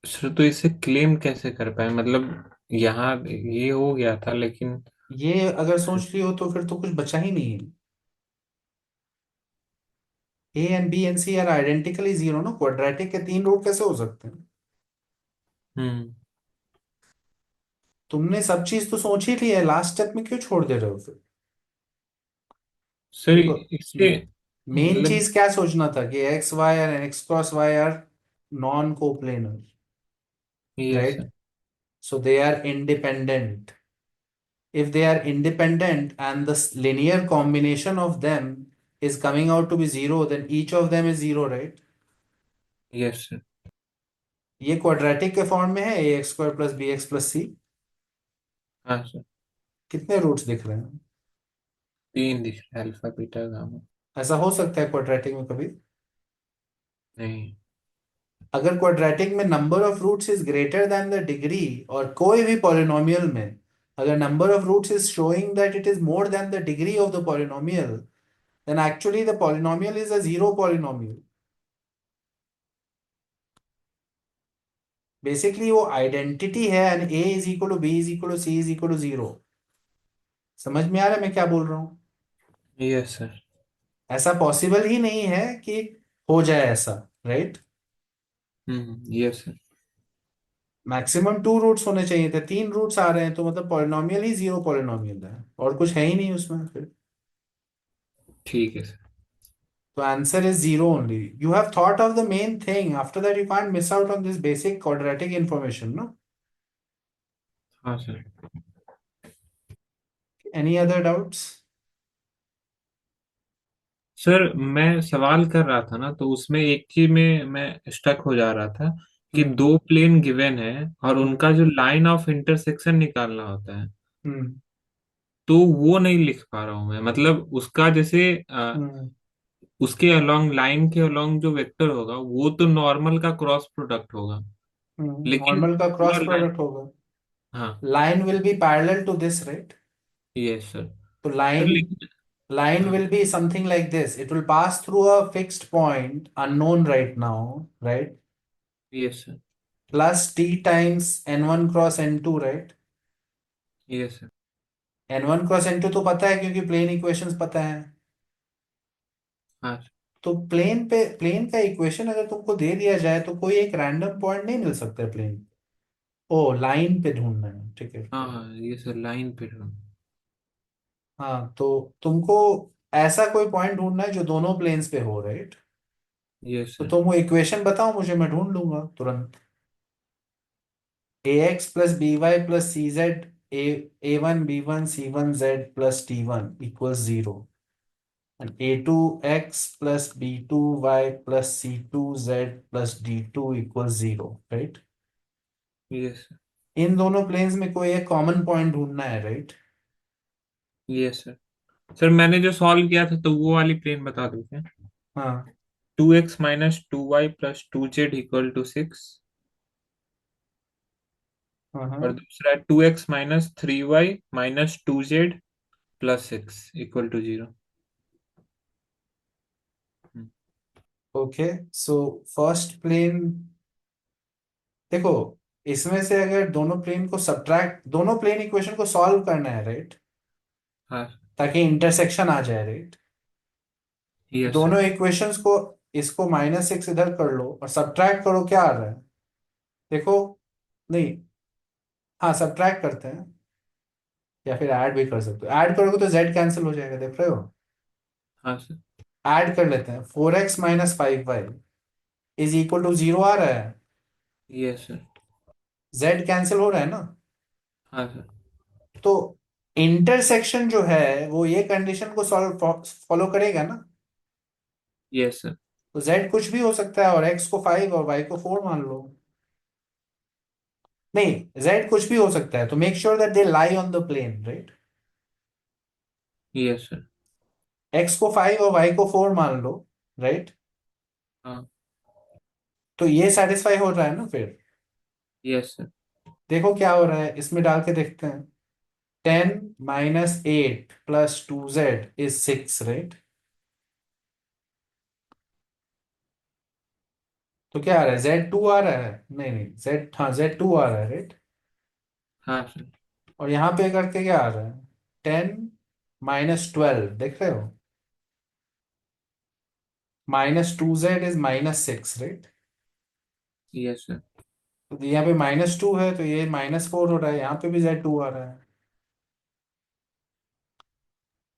Sir तो इसे claim कैसे कर पाए, मतलब यहाँ ये हो गया था लेकिन ये अगर सोच रही हो तो फिर तो कुछ बचा ही नहीं है. a and b and c are identically zero ना. क्वाड्रेटिक के 3 रूट कैसे हो सकते हैं? हम्म तुमने सब चीज तो सोच ही ली है, लास्ट स्टेप में क्यों छोड़ दे रहे हो फिर? सर देखो, इससे मेन मतलब चीज क्या सोचना था कि एक्स वाई और X cross Y are non coplanar, yes right? सर, So they are independent. If they are independent and the linear combination of them is coming out to be zero, then each of them is zero, right? Yes sir, ये quadratic के form में है, a x square plus b x plus c. हाँ sir, कितने roots दिख रहे हैं? 3 दिख रहा है, अल्फा बीटा गामा। ऐसा हो सकता है क्वाड्रेटिक में कभी? नहीं। अगर क्वाड्रेटिक में number of roots is greater than the degree, और कोई भी पॉलिनोमियल में अगर number of roots is showing that it is more than the degree of the polynomial, then actually the polynomial is a zero polynomial. Basically वो identity है, and a is equal to b is equal to c is equal to 0. समझ में आ रहा है मैं क्या बोल रहा हूँ? Yes sir. ऐसा पॉसिबल ही नहीं है कि हो जाए ऐसा, right? Yes sir. Maximum 2 roots होने चाहिए थे, 3 रूट्स आ रहे हैं, तो मतलब पॉलिनोमियल ही जीरो पॉलिनोमियल है, और कुछ है ही नहीं उसमें फिर. ठीक है sir. So answer is zero only. You have thought of the main thing. After that, you can't miss out on this basic quadratic information, no? हाँ sir. Any other doubts? Sir मैं सवाल कर रहा था ना, तो उसमें एक चीज में मैं स्टक हो जा रहा था कि हम्म दो प्लेन गिवन है और हम्म उनका जो लाइन ऑफ इंटरसेक्शन निकालना होता है, हम्म तो वो नहीं लिख पा रहा हूँ मैं। मतलब उसका जैसे हम्म उसके अलोंग, लाइन के अलोंग जो वेक्टर होगा वो तो नॉर्मल का क्रॉस प्रोडक्ट होगा, लेकिन नॉर्मल का पूरा क्रॉस लाइन। प्रोडक्ट होगा. हाँ। Line will be parallel to this, right? Yes sir. So sir line लेकिन line हाँ। will be something like this. It will pass through a fixed point, unknown right now, right? Yes sir. Plus t times n1 cross n2, right? Yes sir. n1 cross n2 तो पता है क्योंकि plane equations पता है. हाँ तो plane का equation अगर तुमको दे दिया जाए तो कोई एक रैंडम पॉइंट नहीं मिल सकता है प्लेन. ओ लाइन पे ढूंढना है, ठीक है. हाँ हाँ, ये सर लाइन पे हूँ। हाँ तो तुमको ऐसा कोई पॉइंट ढूंढना है जो दोनों प्लेन्स पे हो, राइट? यस तो सर। तुम वो इक्वेशन बताओ मुझे, मैं ढूंढ लूंगा तुरंत. ax plus by plus cz a1 b1 c1 z plus t1 equals 0, and a2x plus b2y plus c2z plus d2 equals 0, right? Yes sir. इन दोनों प्लेन्स में कोई एक कॉमन पॉइंट ढूंढना है, राइट? Yes sir. सर मैंने जो solve किया था तो वो वाली प्लेन बता दो क्या? हाँ 2x - 2y + 2z = 6, हाँ और हाँ. दूसरा 2x - 3y - 2z + 6 = 0। Okay so first plane, देखो इसमें से अगर दोनों प्लेन इक्वेशन को सॉल्व करना है, राइट? हाँ। ताकि इंटरसेक्शन आ जाए, राइट? तो यस सर। दोनों इक्वेशंस को, इसको -6 इधर कर लो और सब्ट्रैक्ट करो, क्या आ रहा है देखो. नहीं, हाँ सब्ट्रैक्ट करते हैं या फिर ऐड भी कर सकते हो. ऐड करोगे तो z कैंसिल हो जाएगा, देख रहे हो? हाँ सर। ऐड कर लेते हैं. 4x - 5y is equal to 0 आ रहा है. Yes sir. z कैंसिल हो रहा है ना. हाँ सर। तो इंटरसेक्शन जो है वो ये कंडीशन को सॉल्व फॉलो करेगा ना. Yes sir. तो z कुछ भी हो सकता है और x को 5 और y को 4 मान लो. नहीं, z कुछ भी हो सकता है, तो make sure that they lie on the plane, right? Yes sir. x को 5 और y को 4 मान लो, राइट? हाँ। तो ये सेटिस्फाई हो रहा है ना फिर. Yes sir. देखो क्या हो रहा है, इसमें डाल के देखते हैं. 10 - 8 + 2z is 6, राइट? तो क्या आ रहा है, z2 आ रहा है. नहीं नहीं, z2 आ रहा है, राइट? हाँ सर। और यहाँ पे करके क्या आ रहा है, 10 - 12, देख रहे हो? -2z is -6, right? Yes sir. तो यहाँ पे -2 है तो ये -4 हो रहा है, यहाँ पे भी z2 आ रहा है.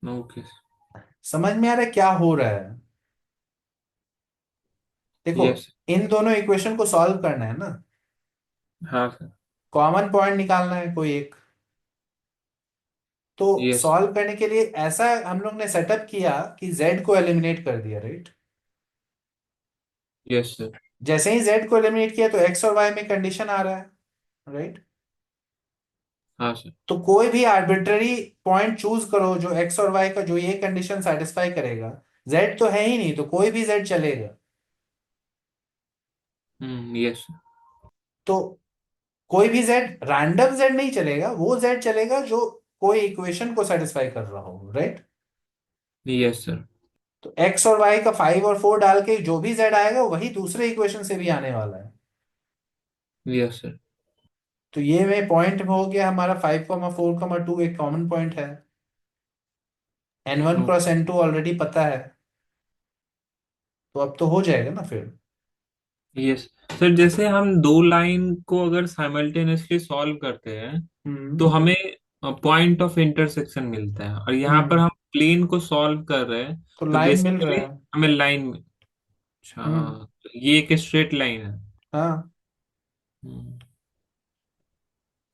ओके। समझ में आ रहा है क्या हो रहा है? देखो यस। इन दोनों इक्वेशन को सॉल्व करना है ना. हाँ सर। कॉमन पॉइंट निकालना है कोई एक. तो यस। सॉल्व करने के लिए ऐसा हम लोग ने सेटअप किया कि z को एलिमिनेट कर दिया, राइट? Yes sir. जैसे ही z को एलिमिनेट किया तो x और y में कंडीशन आ रहा है, राइट? हाँ सर। तो कोई भी आर्बिट्ररी पॉइंट चूज करो जो x और y का जो ये कंडीशन सेटिस्फाई करेगा. z तो है ही नहीं तो कोई भी z चलेगा. यस। तो कोई भी z, रैंडम z नहीं चलेगा, वो z चलेगा जो कोई इक्वेशन को सेटिस्फाई कर रहा हो, राइट? Yes sir. तो x और y का 5 और 4 डाल के जो भी z आएगा वही दूसरे इक्वेशन से भी आने वाला है. Yes sir. तो ये में पॉइंट हो गया हमारा 5, 4, 2 एक कॉमन पॉइंट है. n1 क्रॉस n2 ऑलरेडी पता है, तो अब तो हो जाएगा ना फिर. यस सर, जैसे हम दो लाइन को अगर साइमल्टेनियसली सॉल्व करते हैं तो हम्म हमें पॉइंट ऑफ इंटरसेक्शन मिलता है, और यहाँ पर हम्म हम प्लेन को सॉल्व कर रहे हैं तो तो लाइन मिल रहा बेसिकली है। हमें लाइन में, अच्छा हम्म। तो ये एक स्ट्रेट लाइन है। हाँ हम्म,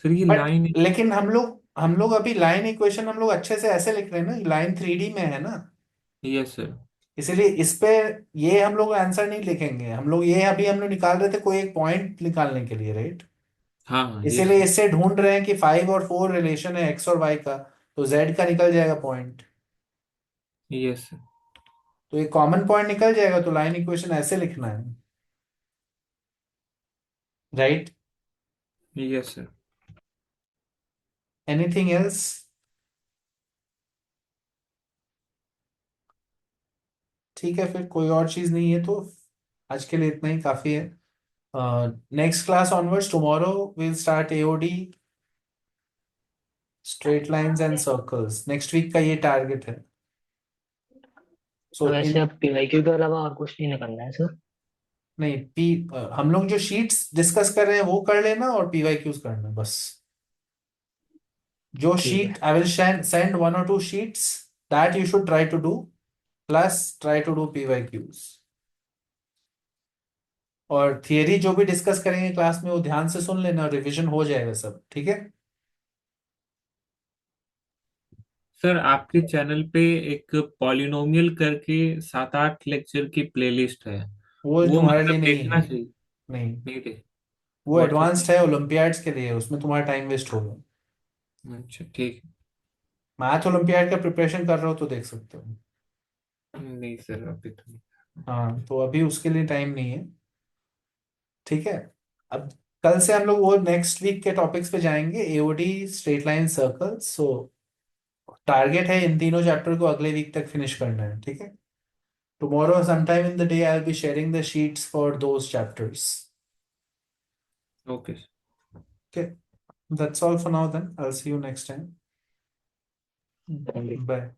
सर ये बट लाइन, लेकिन हम लोग अभी लाइन इक्वेशन हम लोग अच्छे से ऐसे लिख रहे हैं ना, लाइन 3D में है ना, यस सर। इसीलिए इस पे ये हम लोग आंसर नहीं लिखेंगे। हम लोग ये अभी हम लोग निकाल रहे थे कोई एक पॉइंट निकालने के लिए, राइट? हाँ हाँ यस इसीलिए सर। इससे ढूंढ रहे हैं कि 5 और 4 रिलेशन है एक्स और वाई का, तो जेड का निकल जाएगा पॉइंट। Yes sir. तो एक कॉमन पॉइंट निकल जाएगा, तो लाइन इक्वेशन ऐसे लिखना है, right? Yes sir. Anything else? ठीक है, फिर कोई और चीज नहीं है तो आज के लिए इतना ही काफी है। Next class onwards tomorrow will start A O D, straight lines and circles. Next week का ये टारगेट है। सो वैसे इन अब पीवाईक्यू के अलावा और कुछ नहीं करना है सर? नहीं हम लोग जो शीट्स डिस्कस कर रहे हैं वो कर लेना, और पीवाईक्यूज करना बस। जो ठीक है। Sheet I will send 1 or 2 sheets that you should try to do, plus try to do PYQs। और थियरी जो भी डिस्कस करेंगे क्लास में वो ध्यान से सुन लेना, रिवीजन हो जाएगा सब, ठीक है? सर आपके चैनल पे एक पॉलिनोमियल करके 7-8 लेक्चर की प्लेलिस्ट है, वो वो तुम्हारे लिए मतलब नहीं देखना है। चाहिए। नहीं, नहीं देख, वो व्हाट्सएप एडवांस्ड है, ओलंपियाड्स के लिए है, उसमें तुम्हारा टाइम वेस्ट होगा। में, अच्छा ठीक मैथ ओलंपियाड का प्रिपरेशन कर रहे हो तो देख सकते हो। है। नहीं सर अभी तो नहीं। हाँ, तो अभी उसके लिए टाइम नहीं है, ठीक है? अब कल से हम लोग वो नेक्स्ट वीक के टॉपिक्स पे जाएंगे, एओडी, स्ट्रेट लाइन, सर्कल। सो टारगेट है इन तीनों चैप्टर को अगले वीक तक फिनिश करना है, ठीक है? Tomorrow sometime in the day I'll be sharing the sheets for those chapters. Okay. Okay, that's all for now then. I'll see you next time. Thank you. Bye.